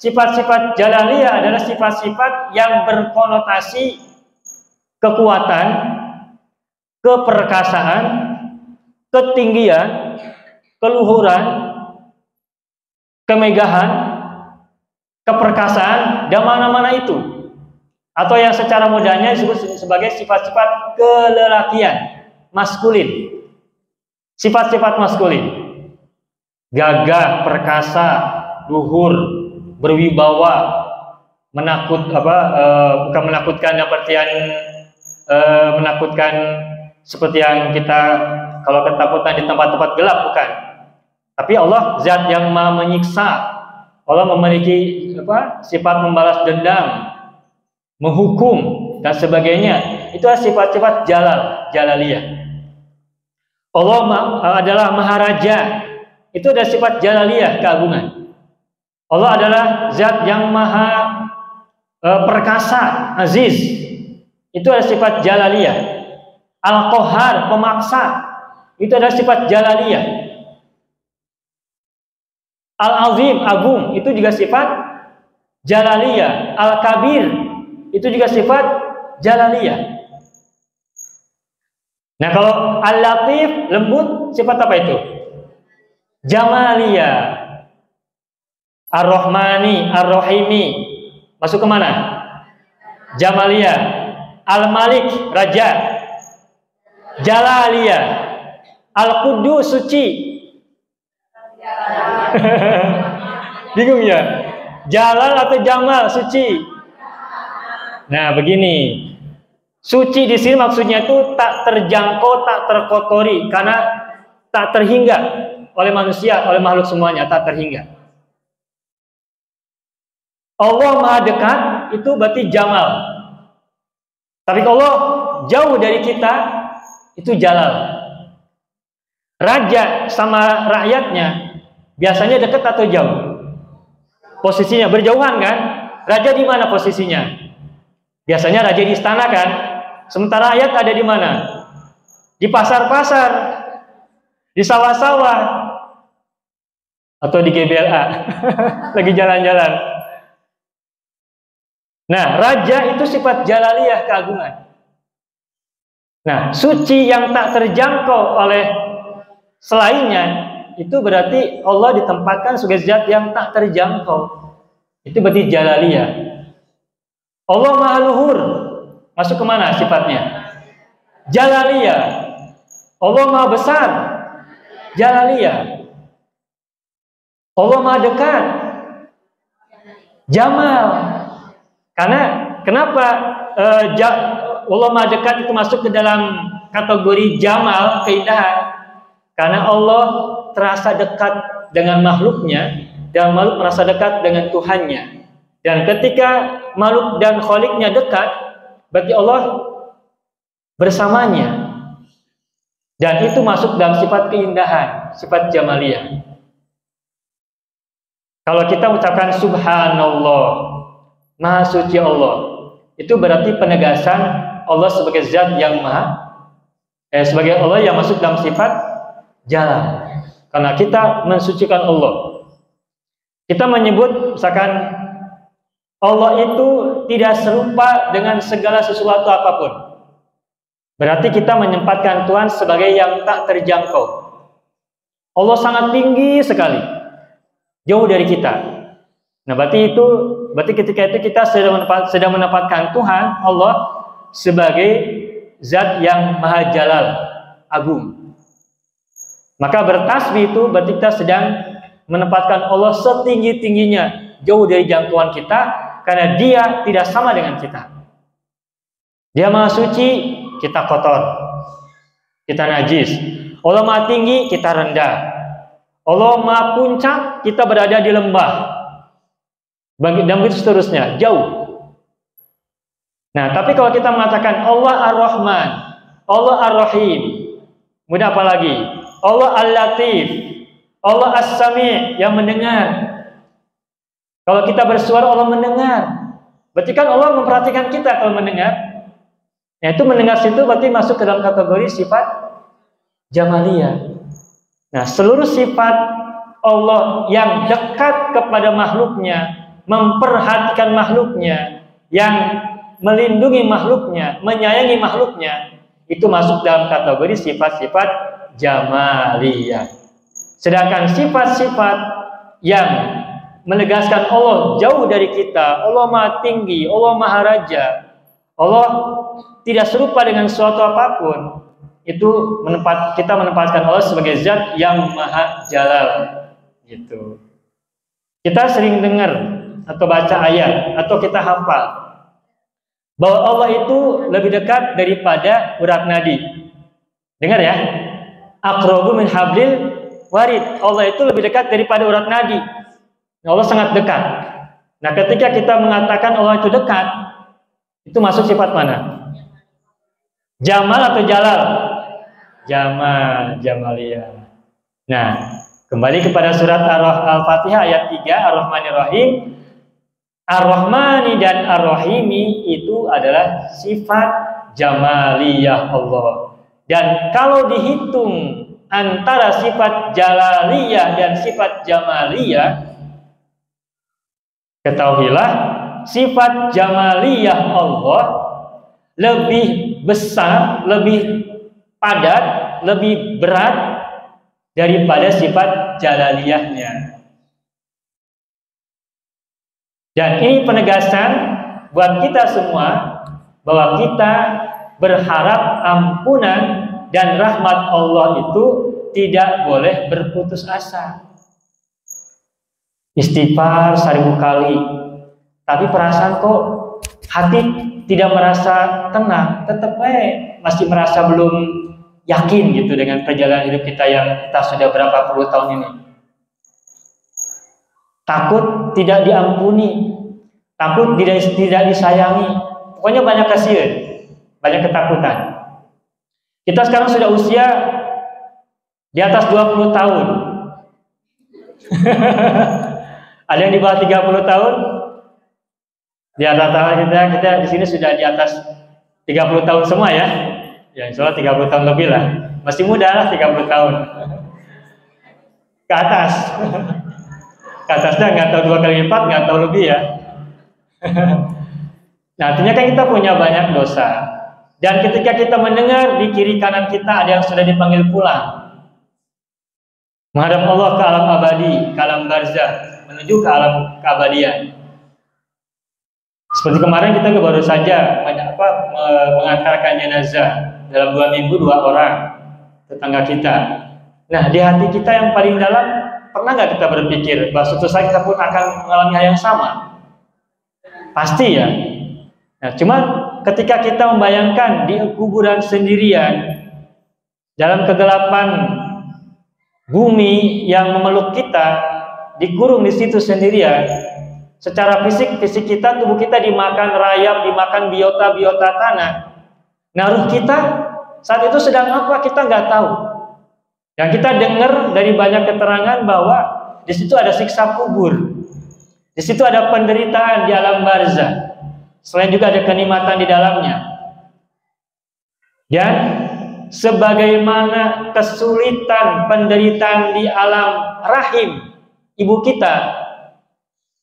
Sifat-sifat Jalaliyah adalah sifat-sifat yang berkonotasi kekuatan, keperkasaan, ketinggian, keluhuran, kemegahan, keperkasaan, dan mana-mana itu. Atau yang secara mudahnya disebut sebagai sifat-sifat kelelakian, maskulin. Sifat-sifat maskulin. Gagah, perkasa, luhur, berwibawa, bukan menakutkan dalam artian menakutkan seperti yang kita kalau ketakutan di tempat-tempat gelap, bukan. Tapi Allah zat yang maha menyiksa. Allah memiliki sifat membalas dendam, menghukum dan sebagainya. Itu adalah sifat-sifat Jalaliyah. Allah adalah maharaja. Itu adalah sifat Jalaliyah, keagungan. Allah adalah zat yang maha perkasa, aziz. Itu adalah sifat Jalaliyah. Al-Qahhar, pemaksa. Itu adalah sifat Jalaliyah. Al-Azim, agung. Itu juga sifat Jalaliyah. Al-Kabir, itu juga sifat Jalaliyah. Nah, kalau Al-Latif, lembut, sifat apa itu? Jamaliyah. Ar-Rahmani, Ar-Rahimi, masuk ke mana? Jamaliyah. Al-Malik, raja. Jalaliyah. Al-Qudus, suci. Bingung ya? Jalal atau Jamal, suci. Nah, begini. Suci di sini maksudnya itu tak terjangkau, tak terkotori, karena tak terhingga oleh manusia, oleh makhluk semuanya, tak terhingga. Allah maha dekat, itu berarti Jamal. Tapi kalau jauh dari kita, itu Jalal. Raja sama rakyatnya biasanya dekat atau jauh? Posisinya berjauhan kan? Raja di mana posisinya? Biasanya raja di istana kan? Sementara rakyat ada di mana? Di pasar-pasar, di sawah-sawah, atau di GBLA. Lagi jalan-jalan. Nah, raja itu sifat Jalaliyah, keagungan. Nah, suci yang tak terjangkau oleh selainnya, itu berarti Allah ditempatkan sebagai zat yang tak terjangkau. Itu berarti Jalaliyah. Allah maha luhur, masuk ke mana sifatnya? Jalaliyah. Allah maha besar, Jalaliyah. Allah maha dekat, Jamal. Karena kenapa Allah maha dekat itu masuk ke dalam kategori Jamal, keindahan? Karena Allah terasa dekat dengan makhluknya dan makhluk merasa dekat dengan Tuhannya. Dan ketika makhluk dan kholiknya dekat, berarti Allah bersamanya. Dan itu masuk dalam sifat keindahan, sifat Jamaliyah. Kalau kita ucapkan Subhanallah, Maha Suci Allah, itu berarti penegasan Allah sebagai zat yang sebagai Allah yang masuk dalam sifat Jalal. Karena kita mensucikan Allah. Kita menyebut misalkan Allah itu tidak serupa dengan segala sesuatu apapun. Berarti kita menempatkan Tuhan sebagai yang tak terjangkau. Allah sangat tinggi sekali, jauh dari kita. Nah, berarti ketika itu kita sedang menempatkan Tuhan Allah sebagai zat yang maha jalal, agung. Maka bertasbih itu berarti kita sedang menempatkan Allah setinggi-tingginya, jauh dari jangkauan kita, karena Dia tidak sama dengan kita. Dia maha suci, kita kotor, kita najis. Allah maha tinggi, kita rendah. Allah maha puncak, kita berada di lembah. Dan begitu seterusnya, jauh. Nah, tapi kalau kita mengatakan Allah Ar-Rahman, Allah Ar-Rahim, kemudian apa lagi? Allah Al-Latif, Allah As-Sami', yang mendengar. Kalau kita bersuara, Allah mendengar. Berarti kan Allah memperhatikan kita kalau mendengar. Nah, itu mendengar situ berarti masuk ke dalam kategori sifat jamaliyah. Nah, seluruh sifat Allah yang dekat kepada makhluknya, memperhatikan makhluknya, yang melindungi makhluknya, menyayangi makhluknya, itu masuk dalam kategori sifat-sifat jamaliyah. Sedangkan sifat-sifat yang menegaskan Allah jauh dari kita, Allah maha tinggi, Allah maha raja, Allah tidak serupa dengan suatu apapun, itu kita menempatkan Allah sebagai zat yang maha jalal, gitu. Kita sering dengar atau baca ayat atau kita hafal bahwa Allah itu lebih dekat daripada urat nadi. Dengar ya, aqrabu min hablil warid. Allah itu lebih dekat daripada urat nadi. Allah sangat dekat. Nah, ketika kita mengatakan Allah itu dekat, itu masuk sifat mana? Jamal atau jalal? Jamal, jamaliyah. Nah, kembali kepada surat Al-Fatihah ayat 3, Ar-Rahmanir Rahim. Ar-Rahmani dan Ar-Rahimi itu adalah sifat jamaliyah Allah. Dan kalau dihitung antara sifat jalaliyah dan sifat jamaliyah, ketahuilah sifat jamaliyah Allah lebih besar, lebih padat, lebih berat daripada sifat jalaliyahnya. Dan ini penegasan buat kita semua bahwa kita berharap ampunan dan rahmat Allah itu tidak boleh berputus asa. Istighfar 1000 kali, tapi perasaan kok hati tidak merasa tenang, tetap masih merasa belum yakin gitu dengan perjalanan hidup kita yang kita sudah berapa puluh tahun ini. Takut tidak diampuni, takut tidak disayangi, pokoknya banyak kasihan, banyak ketakutan. Kita sekarang sudah usia di atas 20 tahun. Ada yang di bawah 30 tahun? Di atas kita di sini sudah di atas 30 tahun semua ya. Ya, insya Allah 30 tahun lebih lah. Masih muda lah 30 tahun. Ke atas. Ke atasnya nggak tahu 2 kali lipat, nggak tahu lebih ya. Nah, artinya kan kita punya banyak dosa. Dan ketika kita mendengar di kiri kanan kita ada yang sudah dipanggil pulang, menghadap Allah ke alam abadi, ke alam barzah, menuju ke alam keabadian. Seperti kemarin kita baru saja mengantarkan jenazah dalam 2 minggu 2 orang tetangga kita. Nah, di hati kita yang paling dalam, pernah nggak kita berpikir bahwa suatu saat kita pun akan mengalami hal yang sama? Pasti ya. Nah, cuman ketika kita membayangkan di kuburan sendirian, dalam kegelapan bumi yang memeluk kita, dikurung di situ sendirian, secara fisik kita, tubuh kita dimakan rayap, dimakan biota-biota tanah. Nah, ruh kita saat itu sedang apa kita nggak tahu. Dan kita dengar dari banyak keterangan bahwa di situ ada siksa kubur, di situ ada penderitaan di alam barzah, selain juga ada kenikmatan di dalamnya. Dan sebagaimana kesulitan penderitaan di alam rahim ibu kita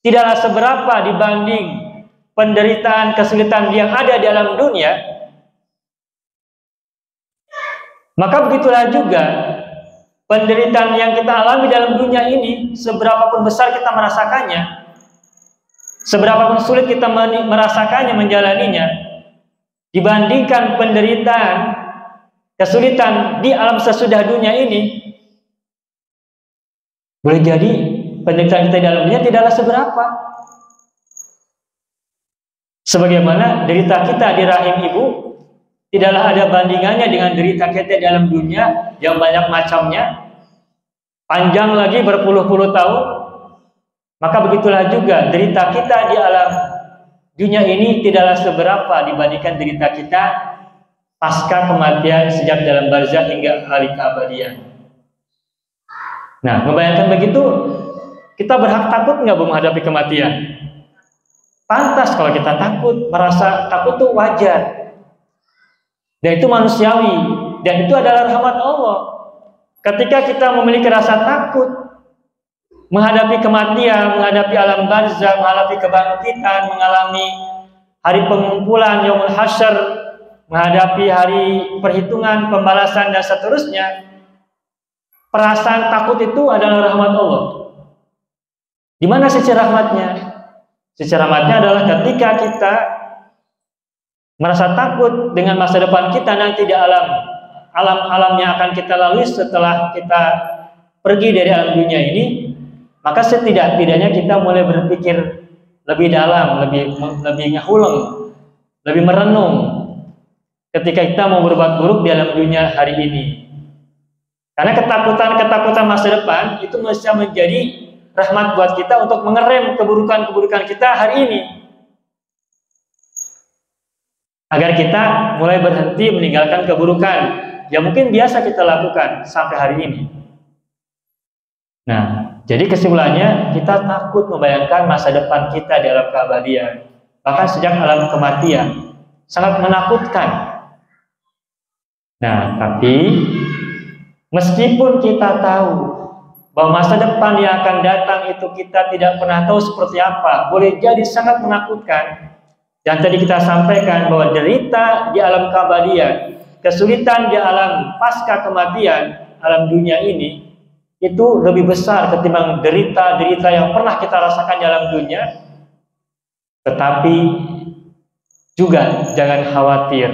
tidaklah seberapa dibanding penderitaan kesulitan yang ada di alam dunia, maka begitulah juga penderitaan yang kita alami dalam dunia ini, seberapapun besar kita merasakannya, seberapapun sulit kita merasakannya, menjalaninya, dibandingkan penderitaan, kesulitan di alam sesudah dunia ini, boleh jadi penderitaan kita di dalam dunia tidaklah seberapa. Sebagaimana derita kita di rahim ibu tidaklah ada bandingannya dengan derita kita di dalam dunia yang banyak macamnya, panjang lagi berpuluh-puluh tahun. Maka begitulah juga derita kita di alam dunia ini tidaklah seberapa dibandingkan derita kita pasca kematian sejak dalam barzah hingga hari keabadian. Nah, membayangkan begitu, kita berhak takut nggak menghadapi kematian? Pantas kalau kita takut, merasa takut itu wajar. Dan itu manusiawi, dan itu adalah rahmat Allah. Ketika kita memiliki rasa takut menghadapi kematian, menghadapi alam barzah, menghadapi kebangkitan, mengalami hari pengumpulan, yaumul hasyr, menghadapi hari perhitungan, pembalasan dan seterusnya, perasaan takut itu adalah rahmat Allah. Di mana sisi rahmatnya? Sisi rahmatnya adalah ketika kita merasa takut dengan masa depan kita nanti di alam yang akan kita lalui setelah kita pergi dari alam dunia ini, maka setidak-tidaknya kita mulai berpikir lebih dalam, lebih ngehuleng, lebih merenung ketika kita mau berbuat buruk di alam dunia hari ini. Karena ketakutan masa depan itu bisa menjadi rahmat buat kita untuk mengerem keburukan-keburukan kita hari ini, agar kita mulai berhenti meninggalkan keburukan yang mungkin biasa kita lakukan sampai hari ini. Nah, jadi kesimpulannya, kita takut membayangkan masa depan kita di alam keabadian, bahkan sejak alam kematian, sangat menakutkan. Nah, tapi meskipun kita tahu bahwa masa depan yang akan datang itu kita tidak pernah tahu seperti apa, boleh jadi sangat menakutkan. Dan tadi kita sampaikan bahwa derita di alam keabadian, kesulitan di alam pasca kematian, alam dunia ini, itu lebih besar ketimbang derita-derita yang pernah kita rasakan di alam dunia. Tetapi juga jangan khawatir,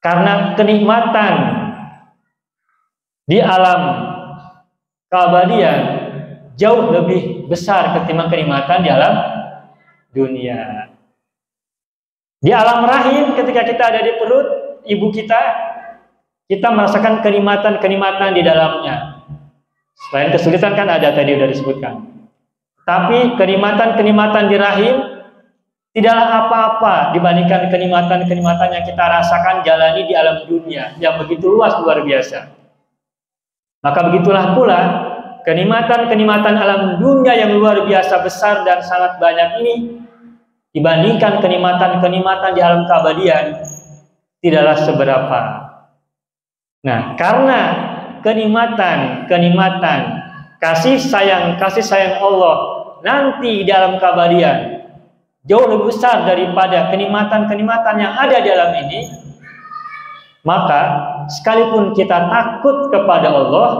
karena kenikmatan di alam keabadian jauh lebih besar ketimbang kenikmatan di alam dunia. Di alam rahim, ketika kita ada di perut ibu kita merasakan kenikmatan di dalamnya. Selain kesulitan kan ada tadi sudah disebutkan. Tapi kenikmatan di rahim tidaklah apa-apa dibandingkan kenikmatan yang kita rasakan jalani di alam dunia yang begitu luas, luar biasa. Maka begitulah pula kenikmatan alam dunia yang luar biasa besar dan sangat banyak ini dibandingkan kenikmatan di alam keabadian tidaklah seberapa. Nah, karena kenikmatan kasih sayang Allah nanti di alam keabadian jauh lebih besar daripada kenikmatan yang ada di alam ini, maka sekalipun kita takut kepada Allah,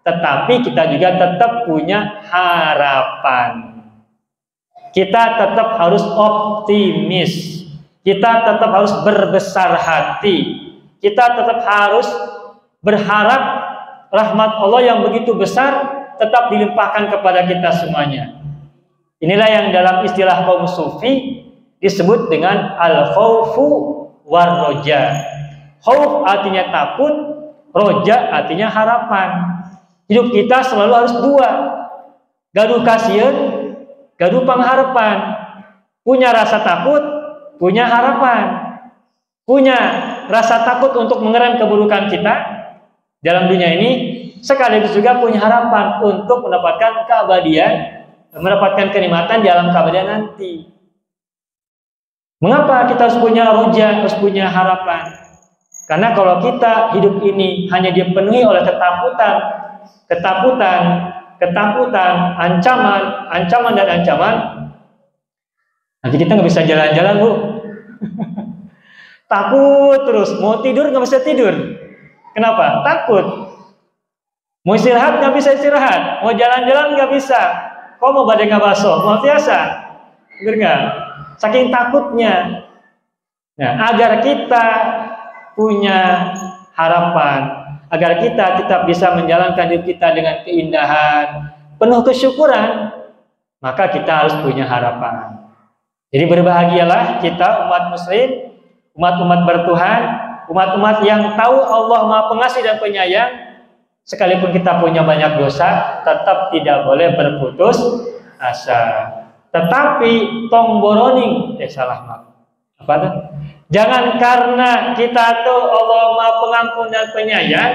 tetapi kita juga tetap punya harapan. Kita tetap harus optimis. Kita tetap harus berbesar hati. Kita tetap harus berharap rahmat Allah yang begitu besar tetap dilimpahkan kepada kita semuanya. Inilah yang dalam istilah kaum sufi disebut dengan al-khaufu war-roja. Khauf artinya takut, roja artinya harapan. Hidup kita selalu harus dua, gaduh kasihan, gaduh pengharapan. Punya rasa takut, punya harapan. Punya rasa takut untuk mengerem keburukan kita dalam dunia ini, sekaligus juga punya harapan untuk mendapatkan keabadian, mendapatkan kenikmatan di alam keabadian nanti. Mengapa kita harus punya roja, harus punya harapan? Karena kalau kita hidup ini hanya dipenuhi oleh ketakutan, ancaman dan ancaman, nanti kita nggak bisa jalan-jalan, Bu. Takut terus, mau tidur nggak bisa tidur. Kenapa? Takut. Mau istirahat nggak bisa istirahat, mau jalan-jalan nggak bisa. Kok mau badai nggak basuh? Mau biasa. Benar nggak? Saking takutnya. Nah, agar kita punya harapan, agar kita tetap bisa menjalankan hidup kita dengan keindahan, penuh kesyukuran, maka kita harus punya harapan. Jadi berbahagialah kita umat muslim, umat-umat bertuhan, umat-umat yang tahu Allah Maha Pengasih dan Penyayang, sekalipun kita punya banyak dosa, tetap tidak boleh berputus asa. Tetapi tongboroni, salah maaf. Apa tuh? Jangan karena kita tuh Allah Maha Pengampun dan Penyayang,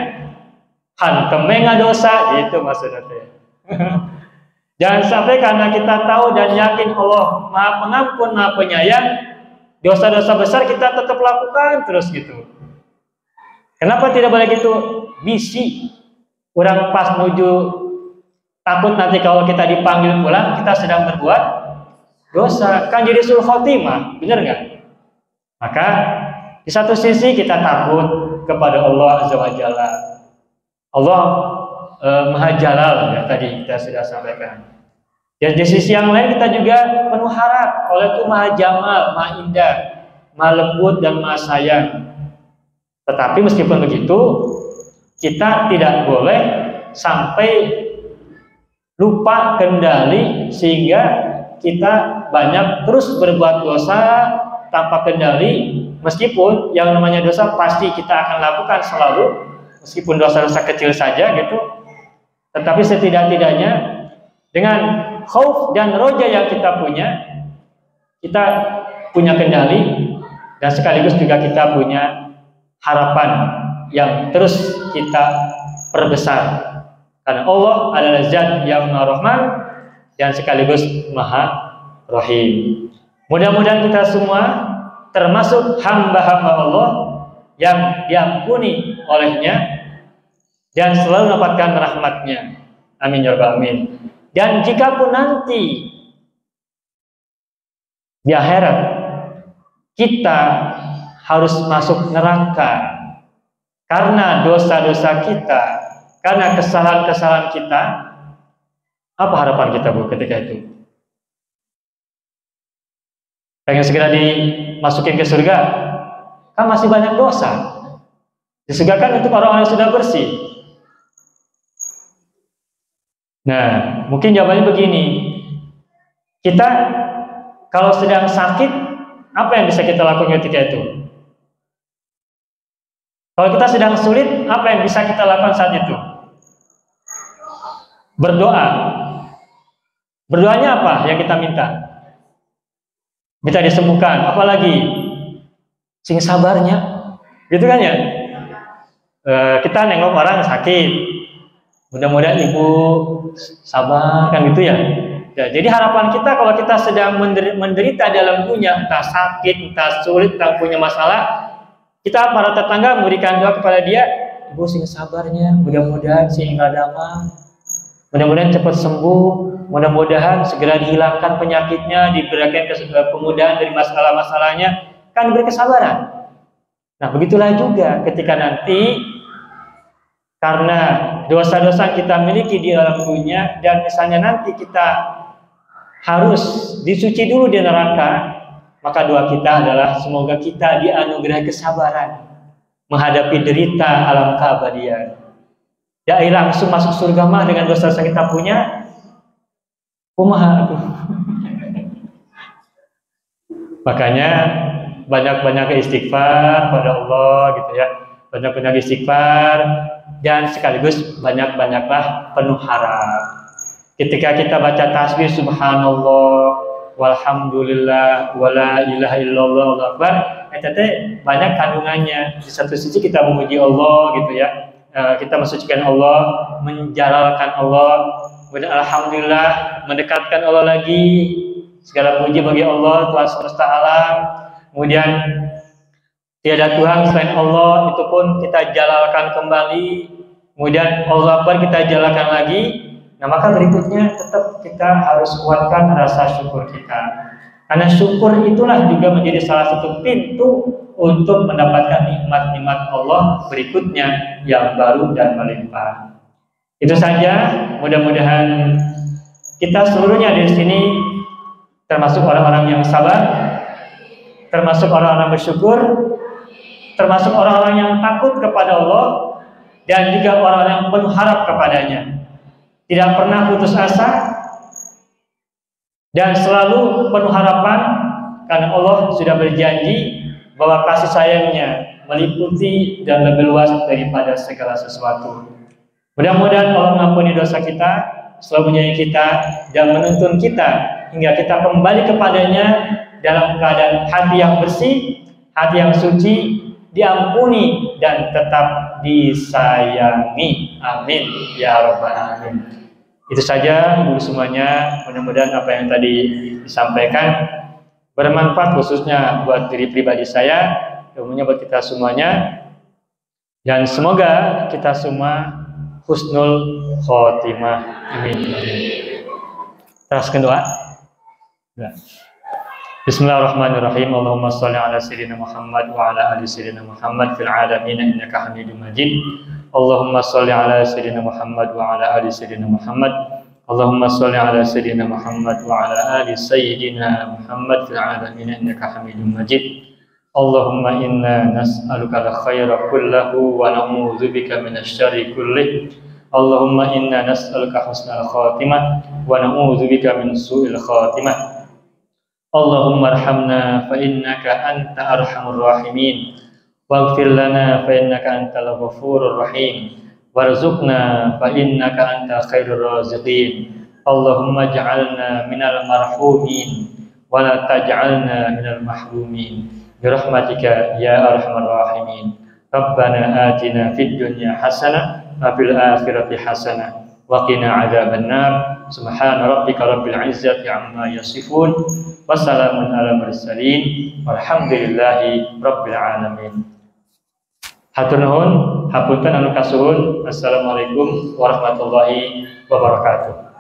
han kemenga dosa, itu maksudnya. Jangan sampai karena kita tahu dan yakin Allah Maha Pengampun, Maha Penyayang, dosa-dosa besar kita tetap lakukan terus gitu. Kenapa tidak boleh gitu? Bisi. Orang pas menuju takut nanti kalau kita dipanggil pulang kita sedang berbuat dosa, kan jadi sul khotimah, benar nggak? Maka di satu sisi kita takut kepada Allah Azza wa Jalla. Allah Maha Jalal, ya tadi kita sudah sampaikan. Dan di sisi yang lain kita juga penuh harap oleh itu Maha Jamal, Maha Indah, Maha Lembut dan Maha Sayang. Tetapi meskipun begitu, kita tidak boleh sampai lupa kendali sehingga kita banyak terus berbuat dosa tanpa kendali, meskipun yang namanya dosa pasti kita akan lakukan selalu, meskipun dosa-dosa kecil saja gitu. Tetapi setidak-tidaknya dengan khauf dan roja yang kita punya kendali, dan sekaligus juga kita punya harapan yang terus kita perbesar, karena Allah adalah zat yang Maha Rahman dan sekaligus Maha Rahim. Mudah-mudahan kita semua termasuk hamba-hamba Allah yang diampuni olehnya dan selalu mendapatkan rahmatnya. Amin ya rabbal alamin. Dan jika pun nanti di akhirat kita harus masuk neraka karena dosa-dosa kita, karena kesalahan-kesalahan kita, apa harapan kita Bu ketika itu? Pengen segera dimasukin ke surga? Kan masih banyak dosa. Di surga kan untuk orang-orang yang sudah bersih. Nah, mungkin jawabannya begini. Kita kalau sedang sakit, apa yang bisa kita lakukan ketika itu? Kalau kita sedang sulit, apa yang bisa kita lakukan saat itu? Berdoa. Berdoanya apa yang kita minta? Minta disembuhkan. Apalagi? Sing sabarnya. Gitu kan ya? Kita nengok orang sakit. Mudah-mudahan ibu sabar, kan gitu ya. Ya, jadi harapan kita kalau kita sedang menderita dalam dunia, entah sakit, entah sulit, entah punya masalah, kita para tetangga memberikan doa kepada dia, ibu sing sabarnya, mudah-mudahan sing damai, mudah-mudahan cepat sembuh, mudah-mudahan segera dihilangkan penyakitnya, diberikan kemudahan dari masalah-masalahnya, kan diberi kesabaran. Nah, begitulah juga ketika nanti karena dosa-dosa kita miliki di dalam dunia, dan misalnya nanti kita harus disuci dulu di neraka, maka doa kita adalah semoga kita dianugerahi kesabaran menghadapi derita alam keabadian. Ya langsung masuk surga mah dengan dosa-dosa kita punya, kumaha tuh. Makanya banyak-banyak istighfar pada Allah gitu ya. Banyak-banyak istighfar dan sekaligus banyak-banyaklah penuh harap. Ketika kita baca tasbih subhanallah walhamdulillah wala ilaha illallah Allahu akbar, itu banyak kandungannya. Di satu sisi kita memuji Allah gitu ya. Kita mensucikan Allah, menjalalkan Allah, kemudian alhamdulillah mendekatkan Allah lagi. Segala puji bagi Allah Tuhan semesta alam. Kemudian tiada Tuhan selain Allah, itu pun kita jalalkan kembali. Kemudian Allah Akbar kita jalankan lagi. Nah, maka berikutnya tetap kita harus kuatkan rasa syukur kita. Karena syukur itulah juga menjadi salah satu pintu untuk mendapatkan nikmat-nikmat Allah berikutnya yang baru dan melimpah. Itu saja, mudah-mudahan kita seluruhnya di sini termasuk orang-orang yang sabar, termasuk orang-orang bersyukur, termasuk orang-orang yang takut kepada Allah, dan juga orang-orang yang penuh harap kepadanya, tidak pernah putus asa dan selalu penuh harapan, karena Allah sudah berjanji bahwa kasih sayangnya meliputi dan lebih luas daripada segala sesuatu. Mudah-mudahan Allah mengampuni dosa kita, selalu menyayangi kita, dan menuntun kita hingga kita kembali kepadanya dalam keadaan hati yang bersih, hati yang suci, diampuni dan tetap disayangi. Amin ya rabbal alamin. Itu saja Ibu semuanya, mudah-mudahan apa yang tadi disampaikan bermanfaat khususnya buat diri pribadi saya, umumnya buat kita semuanya, dan semoga kita semua husnul khotimah. Amin. Terus kedua. Bismillahirrahmanirrahim. Allahumma shalli ala sayyidina Muhammad wa ala ali sayyidina Muhammad fil alamin innaka Hamidum Majid. Allahumma shalli ala sayyidina Muhammad wa ala ali sayyidina Muhammad. Allahumma shalli ala sayyidina Muhammad wa ala ali sayyidina Muhammad fil alamin innaka Hamidum Majid. Allahumma inna nas'aluka al-khaira kullahu wa na'udzubika minasy syarri kullih. Allahumma inna nas'aluka husnal khatimah wa na'udzubika min su'il khatimah. Allahumma arhamna fa innaka anta arhamur rahimin. Waghfir lana fa innaka antal ghafurur rahim. Warzuqna fa innaka anta khairur raziqin. Allahumma ij'alna minal marhumin wa la taj'alna minal mahrumin. Birahmatika ya arhamar rahimin. Rabbana atina fid dunya hasanah wa fil akhirati hasanah wa qina adzabannar. Subhana rabbika rabbil izzati amma yasifun. Wassalamun ala mursalin. Walhamdulillahi rabbil alamin. Hatur nuhun, hapunten anu kasuhun. Assalamualaikum warahmatullahi wabarakatuh.